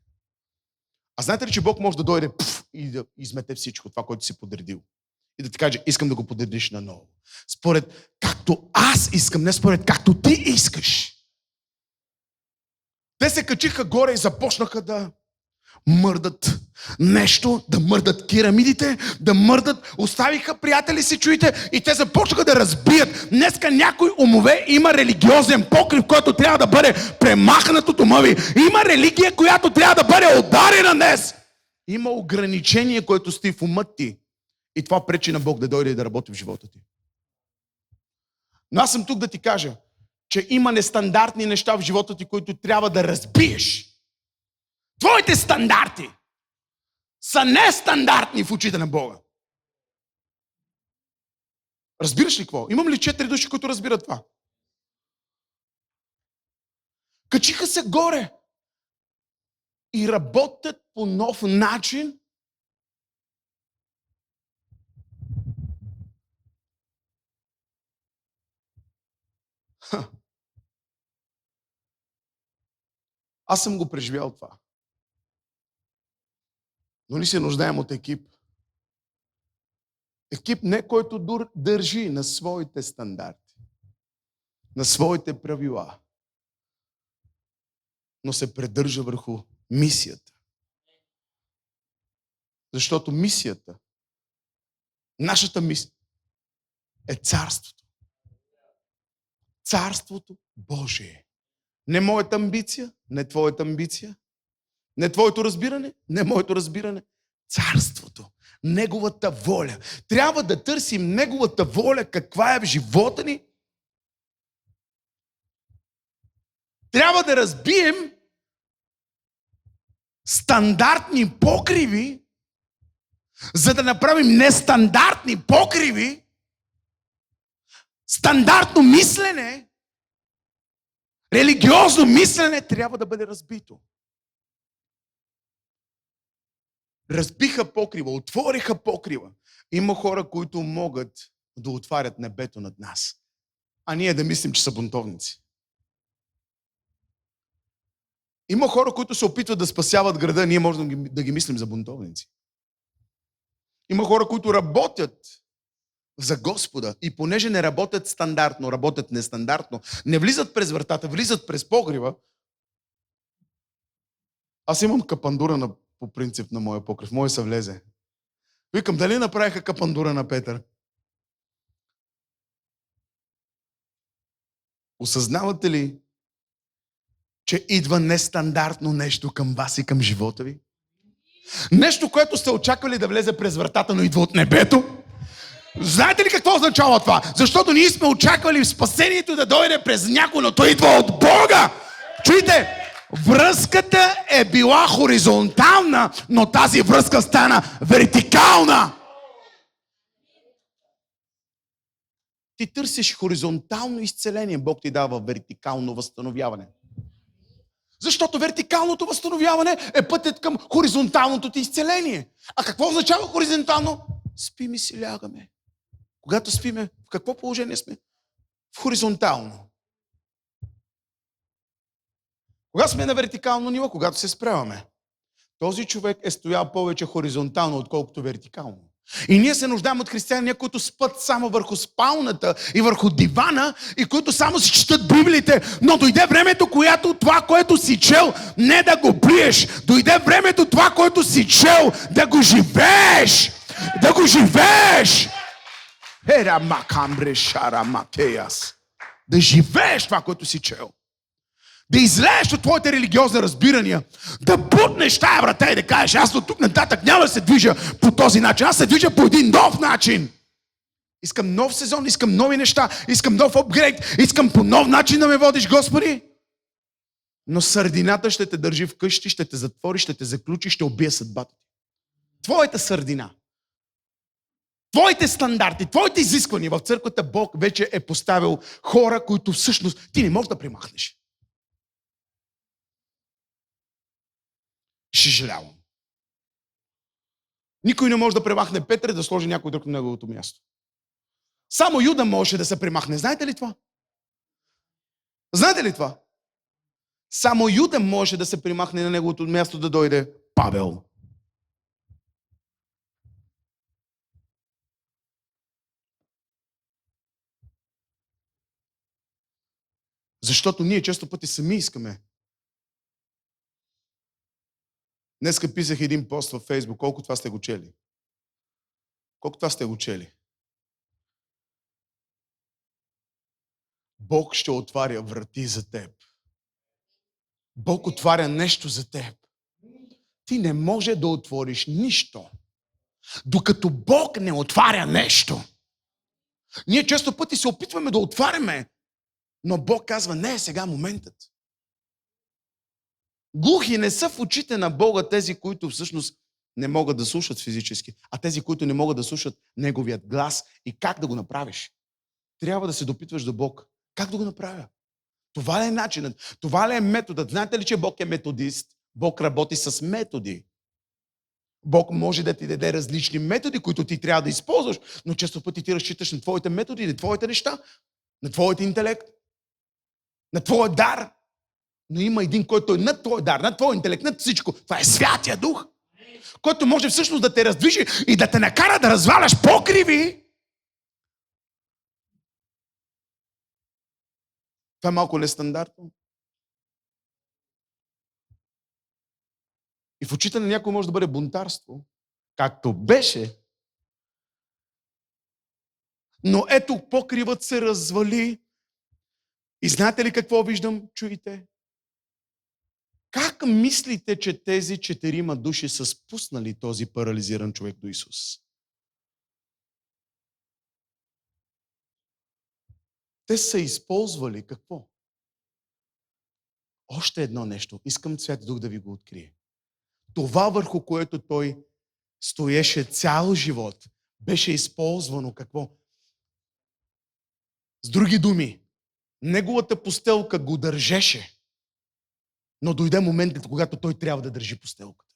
А знаете ли, че Бог може да дойде и да измете всичко това, което си подредил? И да ти каже, искам да го подредиш наново. Според както аз искам, не според както ти искаш. Те се качиха горе и започнаха да мърдат нещо, да мърдат пирамидите, да мърдат. Оставиха приятели си, чуете, и те започнаха да разбият. Днеска някой умове има религиозен покрив, който трябва да бъде премахнат от ума ви. Има религия, която трябва да бъде ударена днес. Има ограничение, което стои в умът ти. И това пречи на Бог да дойде и да работи в живота ти. Но аз съм тук да ти кажа, че има нестандартни неща в живота ти, които трябва да разбиеш. Твоите стандарти са нестандартни в очите на Бога. Разбираш ли какво? Имам ли 4 души, които разбират това? Качиха се горе и работят по нов начин. Аз съм го преживял това. Но ние се нуждаем от екип. Екип не който държи на своите стандарти, на своите правила, но се придържа върху мисията. Защото мисията, нашата мисия е царството. Царството Божие. Не моята амбиция, не твоята амбиция, не твоето разбиране, не моето разбиране. Царството. Неговата воля. Трябва да търсим Неговата воля, каква е в живота ни. Трябва да разбием стандартни покриви, за да направим нестандартни покриви. Стандартно мислене, религиозно мислене трябва да бъде разбито. Разбиха покрива, отвориха покрива. Има хора, които могат да отварят небето над нас. А ние да мислим, че са бунтовници. Има хора, които се опитват да спасяват града, ние можем да ги мислим за бунтовници. Има хора, които работят за Господа и понеже не работят стандартно, работят нестандартно, не влизат през вратата, влизат през покрива. Аз имам капандура по принцип на моя покрив. Моя се влезе. Викам, дали направиха капандура на Петър? Осъзнавате ли, че идва нестандартно нещо към вас и към живота ви? Нещо, което сте очаквали да влезе през вратата, но идва от небето? Знаете ли какво означава това? Защото ние сме очаквали спасението да дойде през някой, но той идва от Бога. Чуйте, връзката е била хоризонтална, но тази връзка стана вертикална. Ти търсиш хоризонтално изцеление, Бог ти дава вертикално възстановяване. Защото вертикалното възстановяване е пътят към хоризонталното ти изцеление. А какво означава хоризонтално? Спим и си лягаме. Когато спиме, в какво положение сме? В хоризонтално. Когато сме на вертикално ниво, когато се справяме. Този човек е стоял повече хоризонтално, отколкото вертикално. И ние се нуждаем от християни, които спят само върху спалната и върху дивана и които само си четат Библиите, но дойде времето, когато това, което си чел, не да го плиеш. Дойде времето, това, което си чел, да го живееш. Да го живееш. Да живееш това, което си чел. Да излееш от твоите религиозни разбирания, да бутнеш тая врата и да кажеш, аз от тук нататък няма да се движа по този начин, аз се движа по един нов начин. Искам нов сезон, искам нови неща, искам нов апгрейд, искам по нов начин да ме водиш, Господи. Но сърдината ще те държи вкъщи, ще те затвори, ще те заключи, ще убие съдбата ти. Твоята сърдина, твоите стандарти, твоите изисквания в църквата, Бог вече е поставил хора, които всъщност ти не можеш да примахнеш. Ще жалявам. Никой не може да премахне Петър и да сложи някой друг на неговото място. Само Юда можеше да се премахне. Знаете ли това? Знаете ли това? Само Юда може да се премахне на неговото място да дойде Павел. Защото ние често пъти сами искаме. Днеска писах един пост във Фейсбук. Колко това сте го чели? Колко това сте го чели? Бог ще отваря врати за теб. Бог отваря нещо за теб. Ти не може да отвориш нищо, докато Бог не отваря нещо. Ние често пъти се опитваме да отваряме, но Бог казва, не е сега моментът. Глухи не са в очите на Бога тези, които всъщност не могат да слушат физически, а тези, които не могат да слушат Неговият глас. И как да го направиш? Трябва да се допитваш до Бог. Как да го направя? Това ли е начинът? Това ли е методът? Знаете ли, че Бог е методист? Бог работи с методи. Бог може да ти даде различни методи, които ти трябва да използваш, но често пъти ти разчиташ на твоите методи, на твоите неща, на твоят интелект, на твоя дар. Но има един, който е над твой дар, над твой интелект, над всичко. Това е Святия Дух, който може всъщност да те раздвижи и да те накара да разваляш покриви. Това е малко нестандартно. И в очите на някой може да бъде бунтарство, както беше. Но ето покривът се развали. И знаете ли какво виждам? Чуйте. Как мислите, че тези 4 души са спуснали този парализиран човек до Исус? Те са използвали какво? Още едно нещо. Искам Свят Дух да ви го открие. Това, върху което той стоеше цял живот, беше използвано какво? С други думи, неговата постелка го държеше, но дойде моментът, когато той трябва да държи постелката.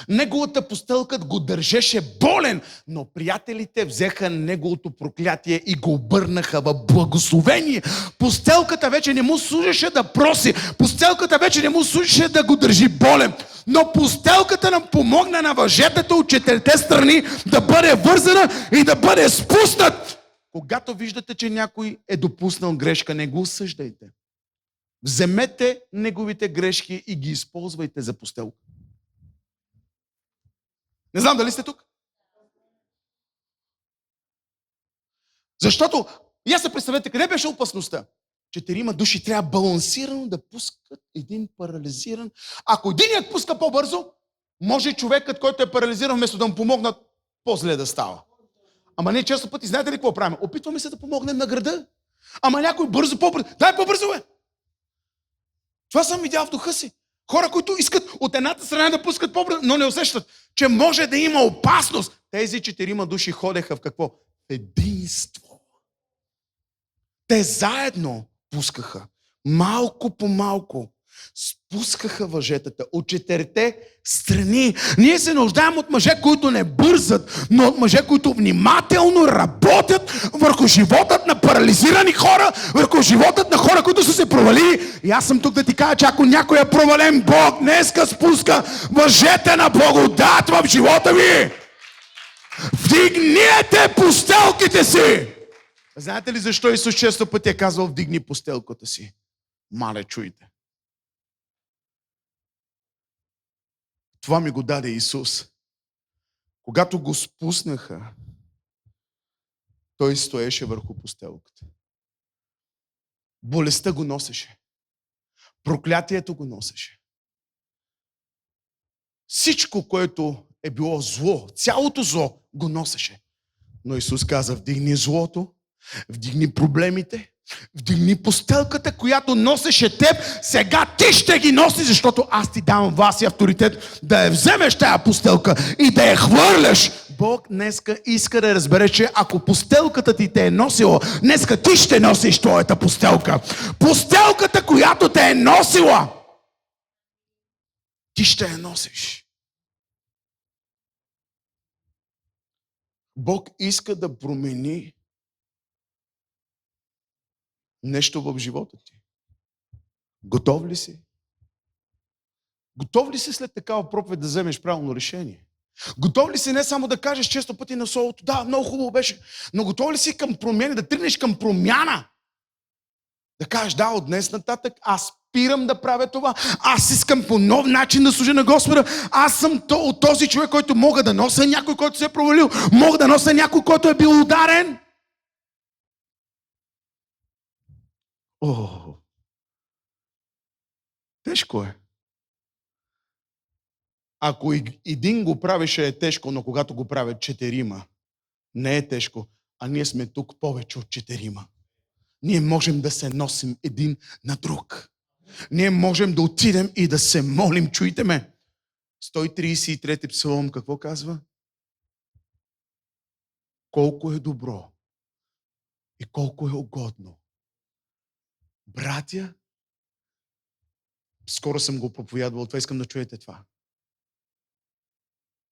Неговата постелка го държеше болен, но приятелите взеха неговото проклятие и го обърнаха в благословение. Постелката вече не му служеше да проси, постелката вече не му служеше да го държи болен, но постелката нам помогна на въжетата от 4 страни да бъде вързана и да бъде спуснат. Когато виждате, че някой е допуснал грешка, не го осъждайте. Вземете неговите грешки и ги използвайте за постелка. Не знам дали сте тук. Защото, я се представете, къде беше опасността? 4 души трябва балансирано да пускат един парализиран. Ако единият пуска по-бързо, може човекът, който е парализиран, вместо да му помогнат, по-зле да става. Ама ние често пъти, знаете ли какво правим? Опитваме се да помогнем на града. Ама някой бързо, по-бързо. Дай по-бързо, бе! Това съм видял в духа си. Хора, които искат от едната страна да пускат по-бързо, но не усещат, че може да има опасност. Тези 4 души ходеха в какво? В единство. Те заедно пускаха. Малко по малко спускаха въжетата от 4 страни. Ние се нуждаем от мъже, които не бързат, но от мъже, които внимателно работят върху животът на парализирани хора, върху животът на хора, които са се провалили. И аз съм тук да ти кажа, че ако някой е провален, Бог днеска спуска въжете на благодат в живота ви. Вдигнете постелките си! Знаете ли защо Исус често пъти е казвал вдигни постелката си? Мале, чуйте. Това ми го даде Исус. Когато го спуснаха, той стоеше върху постелката. Болестта го носеше. Проклятието го носеше. Всичко, което е било зло, цялото зло го носеше. Но Исус каза, вдигни злото, вдигни проблемите, вдигни постелката, която носеше теб, сега ти ще ги носи, защото аз ти давам власт и авторитет да я вземеш тая постелка и да я хвърляш. Бог днеска иска да разбере, че ако постелката ти те е носила, днеска ти ще носиш твоята постелка. Постелката, която те е носила, ти ще я носиш. Бог иска да промени нещо в живота ти. Готов ли си? Готов ли си след такава проповед да вземеш правилно решение? Готов ли си не само да кажеш често пъти на солото, да, много хубаво беше, но готов ли си към промяна, да тръгнеш към промяна? Да кажеш, да, от днес нататък аз спирам да правя това. Аз искам по нов начин да служа на Господа. Аз съм от този човек, който мога да нося някой, който се е провалил. Мога да нося някой, който е бил ударен. О, тежко е. Ако един го правеше е тежко, но когато го правят 4, не е тежко. А ние сме тук повече от 4. Ние можем да се носим един на друг. Ние можем да отидем и да се молим. Чуйте ме. 133 псалом какво казва? Колко е добро и колко е угодно. Братя, скоро съм го проповядвал, това искам да чуете това.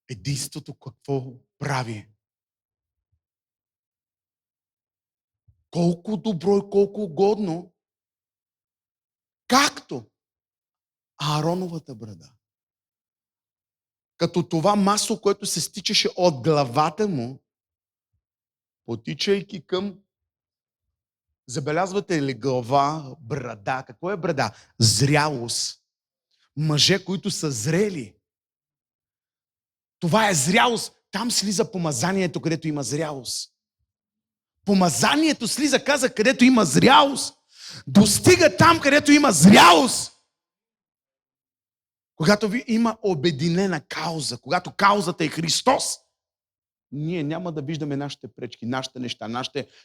Единството какво прави? Колко добро и колко угодно, както Аароновата брада. Като това масло, което се стичаше от главата му, потичайки към, забелязвате ли глава, брада? Какво е брада? Зрялост. Мъже, които са зрели. Това е зрялост. Там слиза помазанието, където има зрялост. Помазанието слиза, каза, където има зрялост. Достига там, където има зрялост. Когато ви има обединена кауза, когато каузата е Христос, ние няма да виждаме нашите пречки, нашите неща,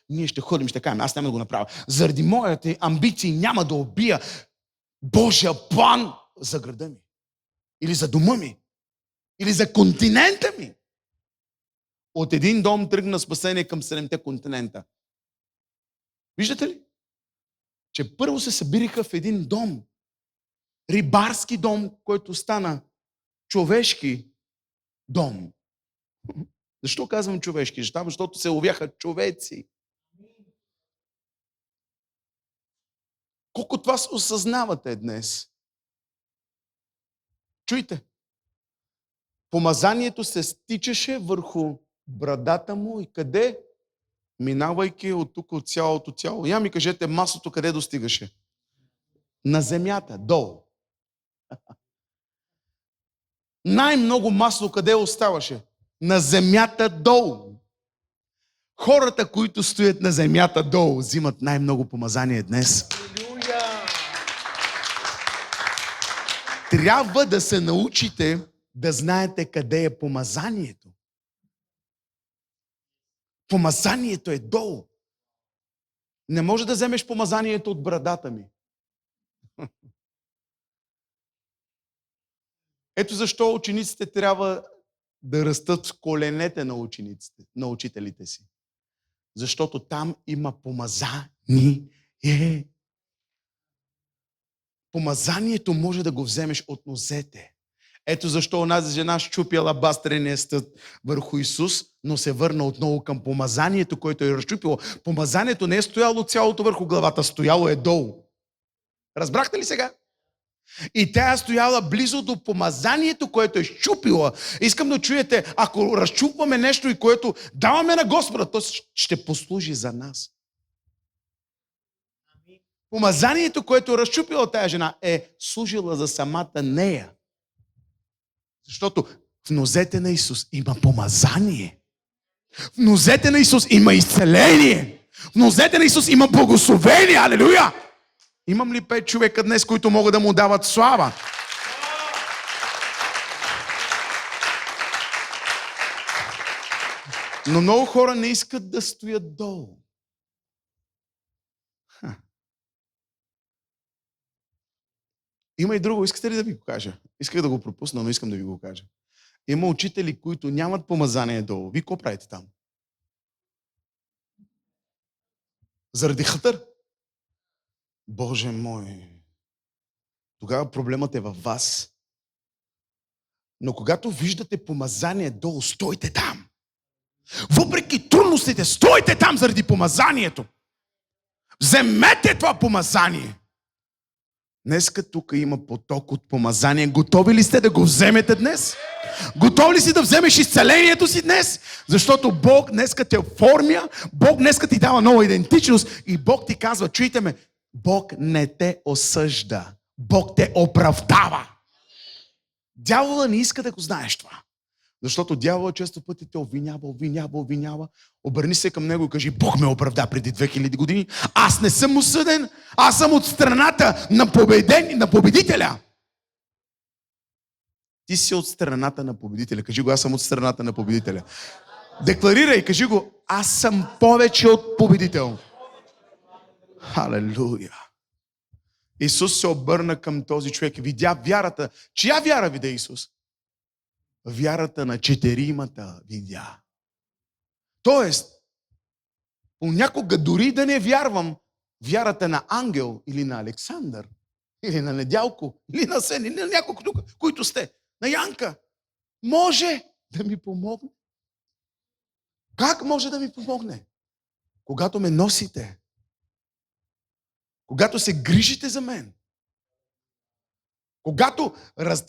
ние ще ходим, ще кажем, аз няма да го направя. Заради моите амбиции няма да убия Божия план за града ми. Или за дома ми. Или за континента ми. От един дом тръгна спасение към 7 континента. Виждате ли? Че първо се събираха в един дом. Рибарски дом, който стана човешки дом. Защо казвам човешки? Защото се ловяха човеци. Колко от вас осъзнавате днес? Чуйте. Помазанието се стичаше върху брадата му и къде? Минавайки от тук, от цялото тяло. Я ми кажете, маслото къде достигаше? На земята, долу. Най-много масло къде оставаше? На земята долу. Хората, които стоят на земята долу, взимат най-много помазание днес. Трябва да се научите да знаете къде е помазанието. Помазанието е долу. Не може да вземеш помазанието от брадата ми. Ето защо учениците трябва да растат в коленете на учениците, на учителите си. Защото там има помазание. Помазанието може да го вземеш от нозете. Ето защо онази жена щупи алабастрения стът върху Исус, но се върна отново към помазанието, което е разчупило. Помазанието не е стояло цялото върху главата, стояло е долу. Разбрахте ли сега? И тя е стояла близо до помазанието, което е щупила. Искам да чуете, ако разчупваме нещо и което даваме на Господа, то ще послужи за нас. Помазанието, което е разчупила тая жена, е служила за самата нея. Защото в нозете на Исус има помазание. В нозете на Исус има изцеление. В нозете на Исус има благословение. Алелуя! Имам ли 5 човека днес, които могат да му дават слава? Но много хора не искат да стоят долу. Има и друго. Искате ли да ви го кажа? Исках да го пропусна, но искам да ви го кажа. Има учители, които нямат помазание долу. Вие какво правите там? Заради хатър? Боже мой! Тогава проблемът е във вас. Но когато виждате помазание долу, стойте там. Въпреки трудностите, стойте там заради помазанието. Вземете това помазание. Днеска тук има поток от помазание. Готови ли сте да го вземете днес? Готови ли си да вземеш изцелението си днес? Защото Бог днеска те оформя, Бог днеска ти дава нова идентичност и Бог ти казва, чуйте ме, Бог не те осъжда. Бог те оправдава. Дявола не иска да го знаеш това. Защото дявола често пъти те обвинява. Обърни се към него и кажи: Бог ме оправда преди 2000 години. Аз не съм осъден. Аз съм от страната на победителя. Ти си от страната на победителя. Кажи го: аз съм от страната на победителя. Декларирай, кажи го: аз съм повече от победител. Халелуя! Исус се обърна към този човек и видя вярата. Чия вяра видя Исус? Вярата на 4 видя. Тоест, понякога дори да не вярвам вярата на Ангел или на Александър, или на Недялко, или на Сен, или на няколко тук, които сте, на Янка, може да ми помогне. Как може да ми помогне? Когато ме носите. Когато се грижите за мен.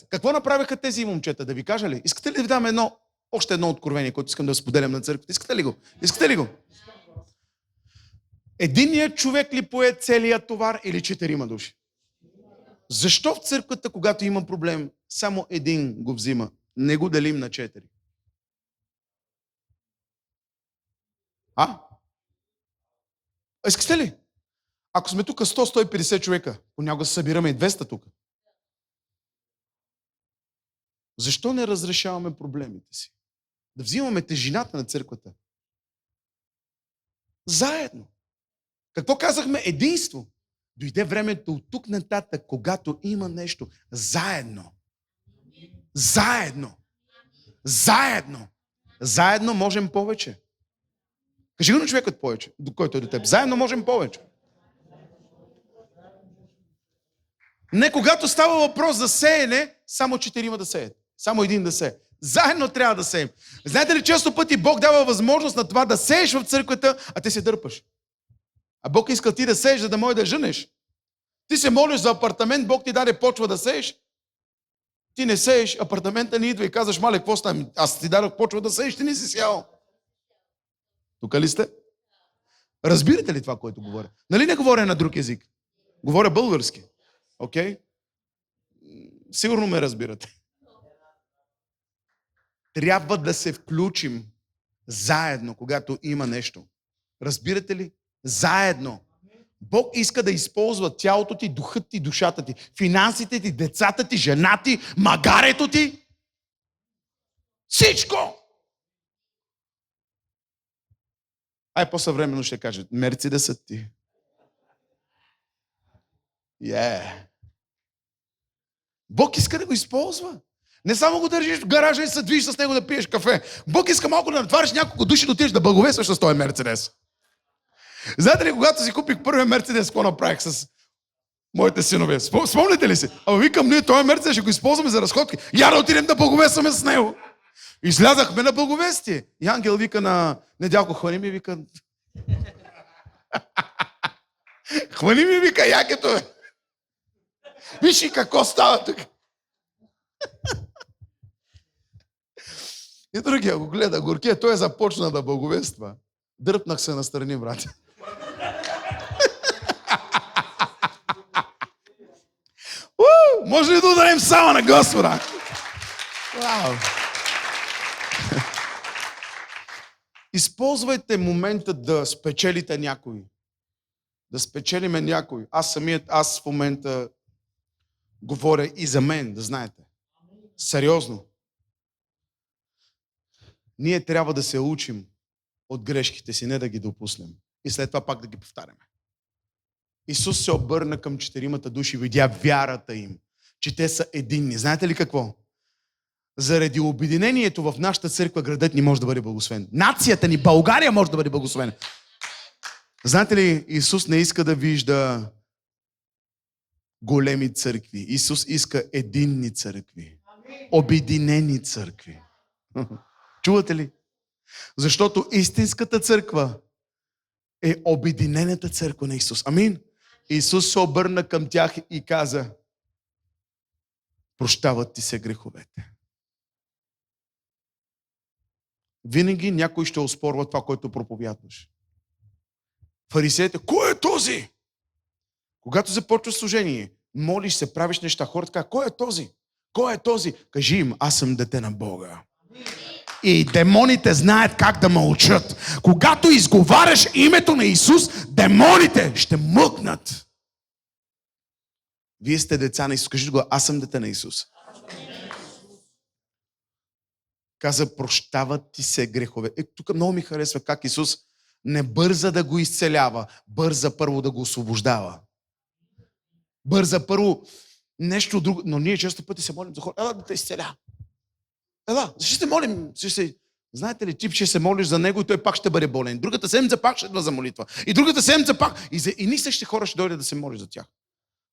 Какво направиха тези момчета? Да ви кажа ли? Искате ли да ви дам още едно откровение, което искам да споделям на църквата? Искате ли го? Единият човек ли пое целият товар или 4 души? Защо в църквата, когато има проблем, само един го взима? Не го делим на 4. Искате ли? Ако сме тук 100-150 човека, понякога се събираме и 200 тук. Защо не разрешаваме проблемите си? Да взимаме тежината на църквата. Заедно. Какво казахме? Единство. Дойде времето от тук нататък, когато има нещо. Заедно. Заедно можем повече. Кажи го на човекът повече, до който е до теб. Заедно можем повече. Не, когато става въпрос за сеене, само 4 да сеят. Само един да сее. Заедно трябва да сеем. Знаете ли, често пъти Бог дава възможност на това да сееш в църквата, а ти се дърпаш. А Бог иска ти да сееш, за да може да женеш. Ти се молиш за апартамент, Бог ти даде почва да сееш. Ти не сееш, апартамента не идва и казваш: мале, какво става? Аз ти дадох почва да сееш, ти не си сял. Тук ли сте? Разбирате ли това, което говоря? Нали не говоря на друг език? Говоря български. Окей? Сигурно ме разбирате. Трябва да се включим заедно, когато има нещо. Разбирате ли? Заедно. Бог иска да използва тялото ти, духът ти, душата ти, финансите ти, децата ти, жена ти, магарето ти. Всичко! По-съвременно ще кажат: Мерцедесът ти. Бог иска да го използва. Не само го държиш в гаража и се движиш с него да пиеш кафе. Бог иска малко да натвариш няколко души да отидеш да благовестваш с този Мерцедес. Знаете ли, когато си купих първия Мерцедес, какво направих с моите синове? Спомняте ли си? Викам: ние този Мерцедес ще го използваме за разходки. Я да отидем да благовестваме с него. Излязахме на благовестие. И Ангел вика на Недялко: хвани ми, вика. Хвани ми, вика, якето е. Виж и какво става тук. И другия го гледа, горкия, той започна да благовества. Дръпнах се настрани, брат. Може ли да ударим само на Господа? Вау! Използвайте момента да спечелите някой. Да спечелиме някой. Аз в момента говоря и за мен, да знаете. Сериозно. Ние трябва да се учим от грешките си, не да ги допуснем. И след това пак да ги повтаряме. Исус се обърна към 4 души, видя вярата им, че те са единни. Знаете ли какво? Заради обединението в нашата църква градът ни може да бъде благословен. Нацията ни, България, може да бъде благословена. Знаете ли, Исус не иска да вижда големи църкви. Исус иска единни църкви. Обединени църкви. Чувате ли? Защото истинската църква е обединената църква на Исус. Амин. Исус се обърна към тях и каза: прощават ти се греховете. Винаги някой ще оспорва това, което проповядваш. Фарисеите: кой е този? Когато започва служение, молиш се, правиш неща, хората казват, кой е този? Кой е този? Кажи им, аз съм дете на Бога. И демоните знаят как да мълчат. Когато изговаряш името на Исус, демоните ще мъкнат. Вие сте деца на Исус. Кажи го, аз съм дете на Исус. Каза, прощават ти се грехове. Тук много ми харесва как Исус не бърза да го изцелява, бърза първо да го освобождава. Бърза първо нещо друго. Но ние често пъти се молим за хора. Ела да те изцеля. Ела, ще се молим. Знаете ли, ти ще се молиш за него и той пак ще бъде болен. Другата седмица пак ще идва за молитва. И другата седмица пак. И ни същите хора ще дойде да се моли за тях.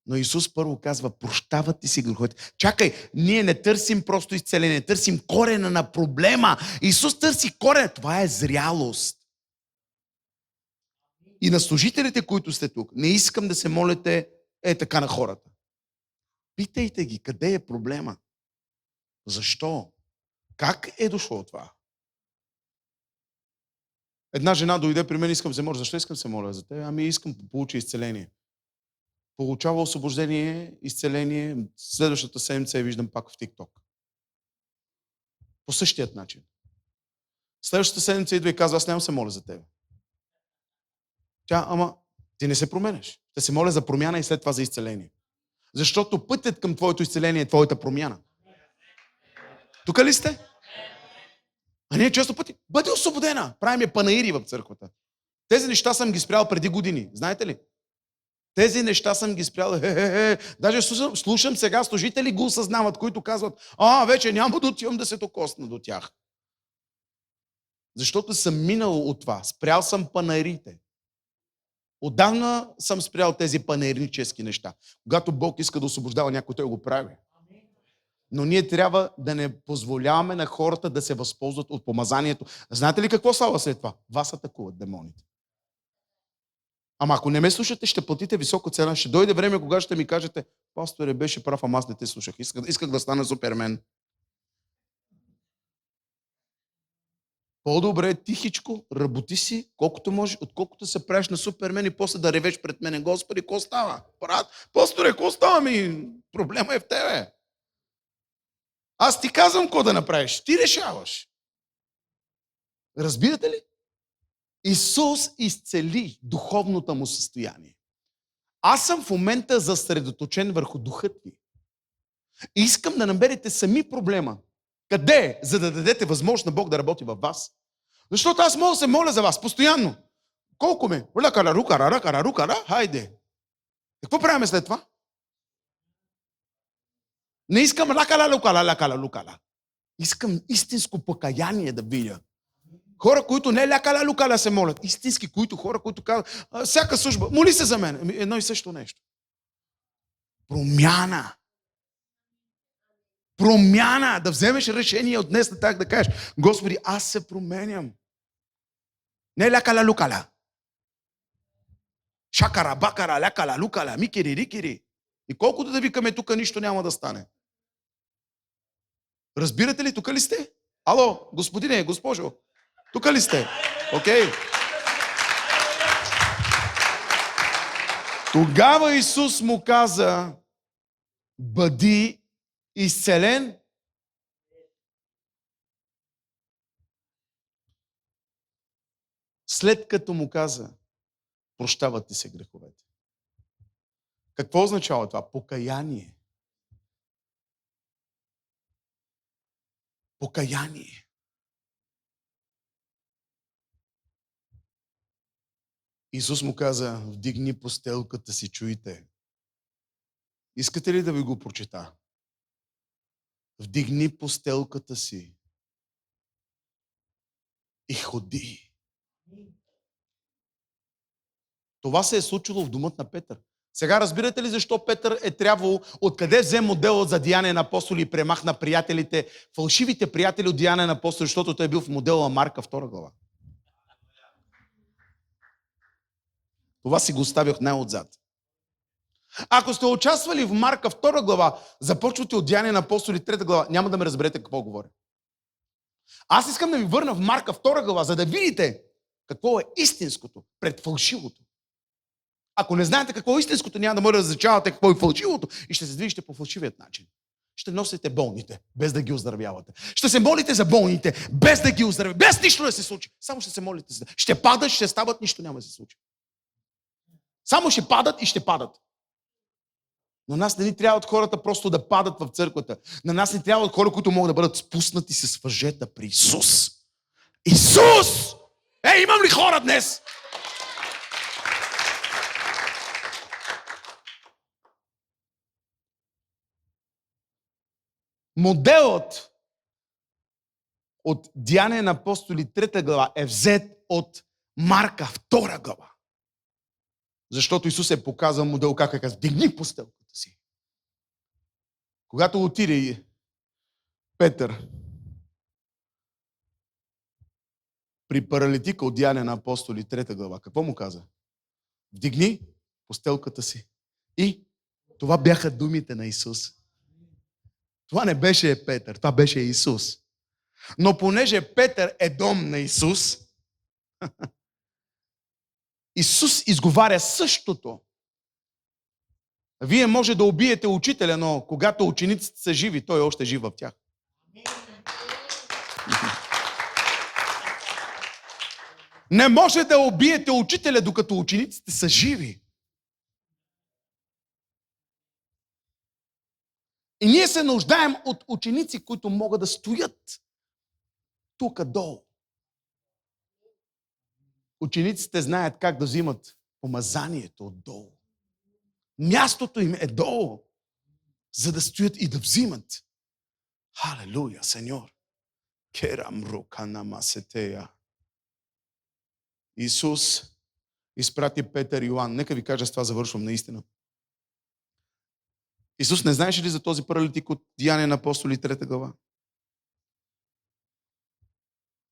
Но Исус първо казва, прощават ти си греховете. Чакай, ние не търсим просто изцеление, търсим корена на проблема. Исус търси корена. Това е зрялост. И на служителите, които сте тук, не искам да се молите така на хората. Питайте ги, къде е проблема? Защо? Как е дошло това? Една жена дойде при мен, искам да се моля. Защо искам да се моля за те? Ами искам да получа изцеление. Получава освобождение, изцеление. Следващата седмица я виждам пак в TikTok. По същият начин. Следващата седмица идва и казва, аз няма се моля за тебе. Тя, ама ти не се променяш. Ще се моля за промяна и след това за изцеление. Защото пътят към твоето изцеление е твоята промяна. Тук ли сте? А ние често пъти, бъди освободена. Правим панаири в църквата. Тези неща съм ги спрял преди години. Знаете ли? Тези неща съм ги спрял. Даже слушам сега, служители го осъзнават, които казват, вече няма да отивам да се докосна до тях. Защото съм минал от това. Спрял съм панаирите. Отдавна съм спрял тези панаирнически неща. Когато Бог иска да освобождава някой, той го прави. Но ние трябва да не позволяваме на хората да се възползват от помазанието. Знаете ли какво става след това? Вас атакуват демоните. Ама ако не ме слушате, ще платите висока цена. Ще дойде време, когато ще ми кажете, пасторе, беше прав, ама аз не те слушах. Исках да стана супермен. По-добре тихичко, работи си, колкото можеш, отколкото се правиш на супермен и после да ревеш пред мене. Господи, какво става? Пасторе, какво става ми? Проблема е в тебе. Аз ти казвам какво да направиш. Ти решаваш. Разбирате ли? Исус изцели духовното му състояние. Аз съм в момента съсредоточен върху духът ви. И искам да намерите сами проблема. Къде? За да дадете възможност на Бог да работи във вас. Защото аз мога да се моля за вас постоянно. Колко ме? Рукара, хайде. Какво правим след това? Не искам лакала. Искам истинско покаяние да видя. Хора, които не лякала се молят. Истински, хора, които казват, всяка служба, моли се за мен. Едно и също нещо. Промяна. Да вземеш решение от днес на так да кажеш, Господи, аз се променям. Не лякала. Шакара, бакара, лякала, микири. И колкото да викаме тук, нищо няма да стане. Разбирате ли, тук ли сте? Ало, господине, госпожо, тук ли сте? Окей. Тогава Исус му каза, бъди изцелен. След като му каза, прощават ти се греховете. Какво означава това? Покаяние. Исус му каза, вдигни постелката си, чуйте. Искате ли да ви го прочета? Вдигни постелката си и ходи. Това се е случило в домът на Петър. Сега разбирате ли защо Петър е трябвало, откъде взе модела за Деяния на апостоли и премахна приятелите, фалшивите приятели от Деяния на апостоли, защото той е бил в модела Марка 2 глава. Това си го оставях най-отзад. Ако сте участвали в Марка 2 глава, започвате от Деяния на апостоли 3 глава, няма да ме разберете какво говоря. Аз искам да ви върна в Марка 2 глава, за да видите какво е истинското пред фалшивото. Ако не знаете какво е истинското, няма да може да различавате какво е фалшивото и ще се движите по фалшивият начин. Ще носите болните, без да ги оздравявате. Ще се молите за болните, без да ги оздравявате. Без нищо да се случи. Само ще се молите за. Ще падат, ще стават, нищо няма да се случи. Само ще падат и ще падат. На нас не ни трябва от хората просто да падат в църквата. На нас не трябва от хора, които могат да бъдат спуснати с въжета при Исус. Исус! Имам ли хора днес? Моделът от Деяния на апостоли 3 глава е взет от Марка 2 глава. Защото Исус е показал модел, как е казал, дигни постелката си. Когато отиде Петър при паралитика от Деяния на апостоли 3 глава, какво му каза? Вдигни постелката си. И това бяха думите на Исус. Това не беше Петър, това беше Исус. Но понеже Петър е дом на Исус, Исус изговаря същото. Вие може да убиете учителя, но когато учениците са живи, той още жив в тях. Не може да убиете учителя, докато учениците са живи. И ние се нуждаем от ученици, които могат да стоят тук долу. Учениците знаят как да взимат помазанието отдолу. Мястото им е долу, за да стоят и да взимат. Халелуя, Сеньор. Керам рукана масетея. Исус изпрати Петър и Йоан. Нека ви кажа, с това завършвам наистина. Исус не знаеше ли за този паралитик от Деяния на апостоли 3 глава?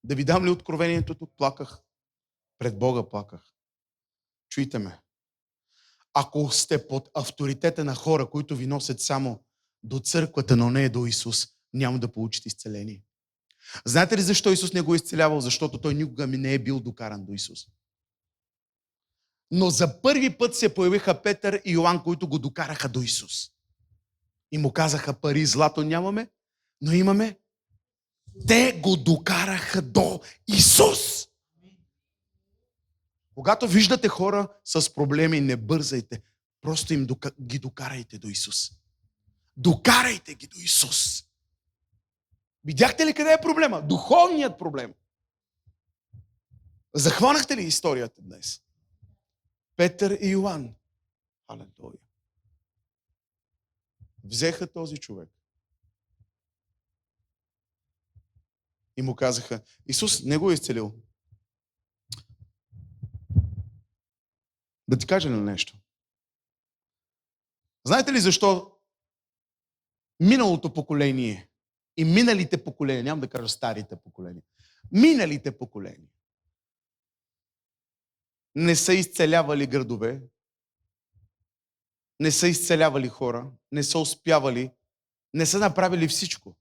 Да ви дам ли откровението тук? Плаках. Пред Бога плаках. Чуйте ме. Ако сте под авторитета на хора, които ви носят само до църквата, но не до Исус, няма да получите изцеление. Знаете ли защо Исус не го е изцелявал? Защото той никога ми не е бил докаран до Исус. Но за първи път се появиха Петър и Йоан, които го докараха до Исус. И му казаха, пари и злато нямаме, но имаме. Те го докараха до Исус. Когато виждате хора с проблеми, не бързайте. Просто им ги докарайте до Исус. Докарайте ги до Исус. Видяхте ли къде е проблема? Духовният проблем. Захванахте ли историята днес? Петър и Йоан. Алелуя. Взеха този човек. И му казаха, Исус не го е изцелил. Да ти кажа ли нещо? Знаете ли защо миналото поколение и миналите поколения, няма да кажа старите поколения, миналите поколения не са изцелявали градове, не са изцелявали хора, не са успявали, не са направили всичко.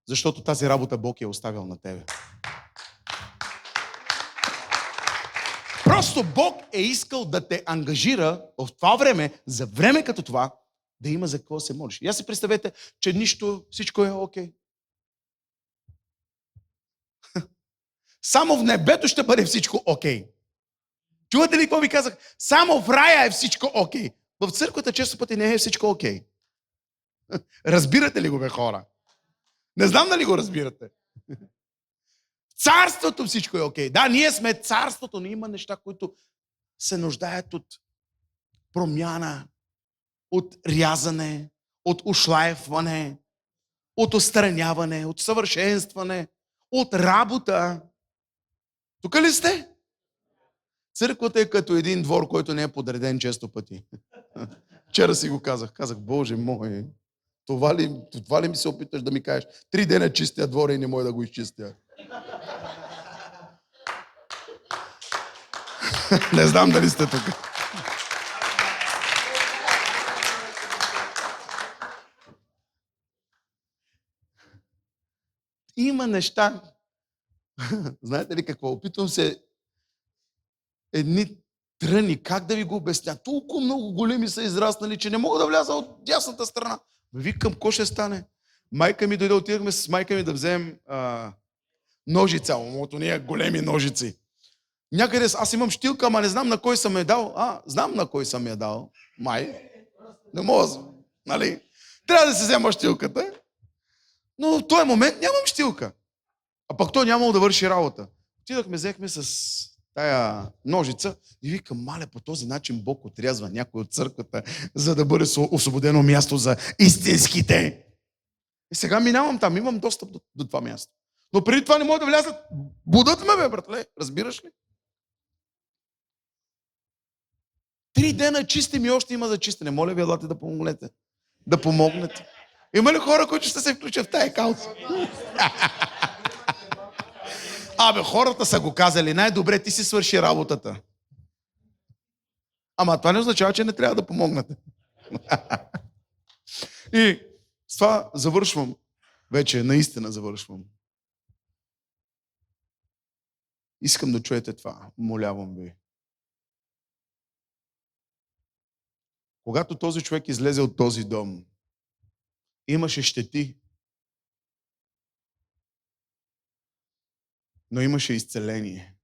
Защото тази работа Бог е оставил на тебе. Просто Бог е искал да те ангажира в това време, за време като това, да има за какво се молиш. И аз си представете, че нищо, всичко е окей. Само в небето ще бъде всичко окей. Чувате ли какво ви казах? Само в рая е всичко окей. В църквата често пъти не е всичко окей. Разбирате ли го, бе, хора? Не знам дали го разбирате. Царството всичко е окей. Да, ние сме царството, но има неща, които се нуждаят от промяна, от рязане, от ушлайфване, от отстраняване, от съвършенстване, от работа. Тук ли сте? Църквата е като един двор, който не е подреден често пъти. Вчера си го казах. Казах, Боже мой, това ли ми се опиташ да ми кажеш? 3 дена чистия двора и не мога да го изчистя. Не знам дали сте тук. Има неща. Знаете ли какво? Опитвам се едни тръни, как да ви го обясня? Толкова много големи са израснали, че не мога да вляза от дясната страна. Викам, какво ще стане? Майка ми дойде, отидахме с майка ми да вземем ножица, омото ние големи ножици. Някъде аз имам щилка, ама не знам на кой съм я дал. Знам на кой съм я дал. Май. Не мога, нали? Трябва да се взема щилката. Но в този момент нямам щилка. А пък той нямало да върши работа. Отидахме, взехме с тая ножица и викам, мале, по този начин Бог отрязва някой от църквата, за да бъде освободено място за истинските. И сега минавам там, имам достъп до това място. Но преди това не мога да влязат. Будат ме, бе, братле. Разбираш ли? 3 дена чистим и още има за чистене. Моля ви, елате да помогнете. Да помогнете. Има ли хора, които ще се включат в тая кауза? Хората са го казали. Най-добре ти си свърши работата. Ама това не означава, че не трябва да помогнете. И с това завършвам. Вече наистина завършвам. Искам да чуете това. Молявам ви. Когато този човек излезе от този дом, имаше щети, но имаше изцеление.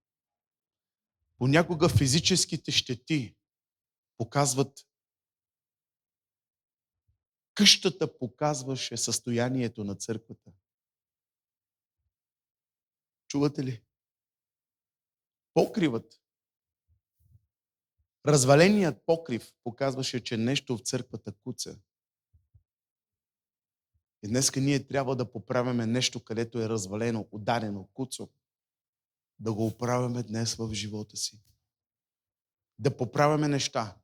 Понякога физическите щети показват, къщата показваше състоянието на църквата. Чувате ли? Покривът, разваленият покрив показваше, че нещо в църквата куца. И днеска ние трябва да поправяме нещо, където е развалено, ударено, куцо. Да го оправяме днес в живота си. Да поправяме неща.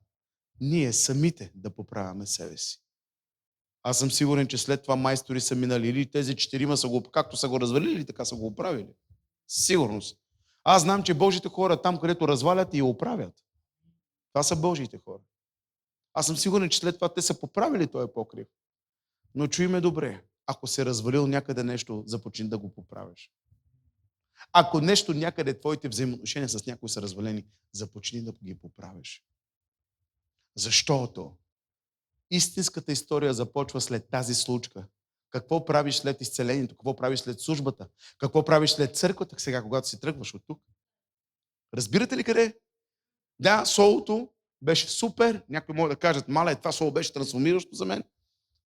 Ние самите да поправяме себе си. Аз съм сигурен, че след това майстори са минали. Или тези 4 са го, както са го развалили, така са го оправили. Сигурност. Аз знам, че Божите хора там, където развалят и оправят. Това са Божите хора. Аз съм сигурен, че след това те са поправили този покрив. Но чуй ме добре. Ако се развалил някъде нещо, започни да го поправиш. Ако нещо някъде твоите взаимоотношения с някой са развалени, започни да ги поправиш. Защото истинската история започва след тази случка. Какво правиш след изцелението? Какво правиш след службата? Какво правиш след църквата сега, когато си тръгваш от тук? Разбирате ли къде? Да, солото беше супер. Някои могат да кажат, мале, това соло беше трансформиращо за мен.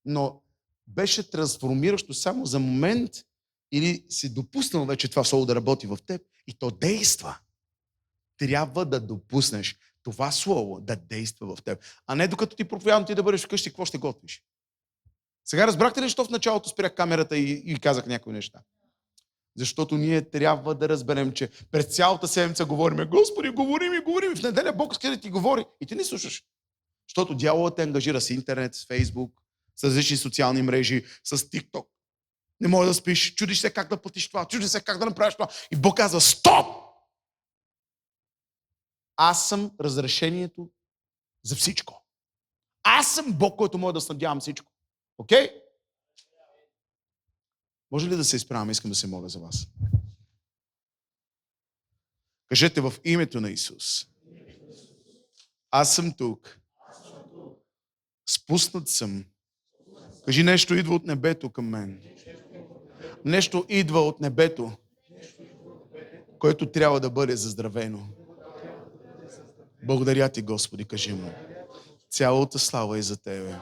Но беше трансформиращо само за момент или си допуснал вече това соло да работи в теб и то действа. Трябва да допуснеш това слово да действа в теб. А не докато ти проповядвам ти да бъдеш вкъщи, какво ще готвиш? Сега разбрахте ли, защо в началото спрях камерата и казах някои неща? Защото ние трябва да разберем, че през цялата седмица говорим, Господи, говорим. В неделя Бог иска да ти говори и ти не слушаш. Защото дяволът те ангажира с интернет, с Фейсбук, с различни социални мрежи, с ТикТок. Не може да спиш, чудиш се как да платиш това, чудиш се как да направиш това. И Бог казва, стоп! Аз съм разрешението за всичко. Аз съм Бог, който може да снабдявам всичко. Окей? Може ли да се изправяме? Искам да се моля за вас. Кажете в името на Исус. Аз съм тук. Спуснат съм. Кажи, нещо идва от небето към мен. Нещо идва от небето, което трябва да бъде заздравено. Благодаря ти, Господи, кажи му. Цялата слава е за Тебе.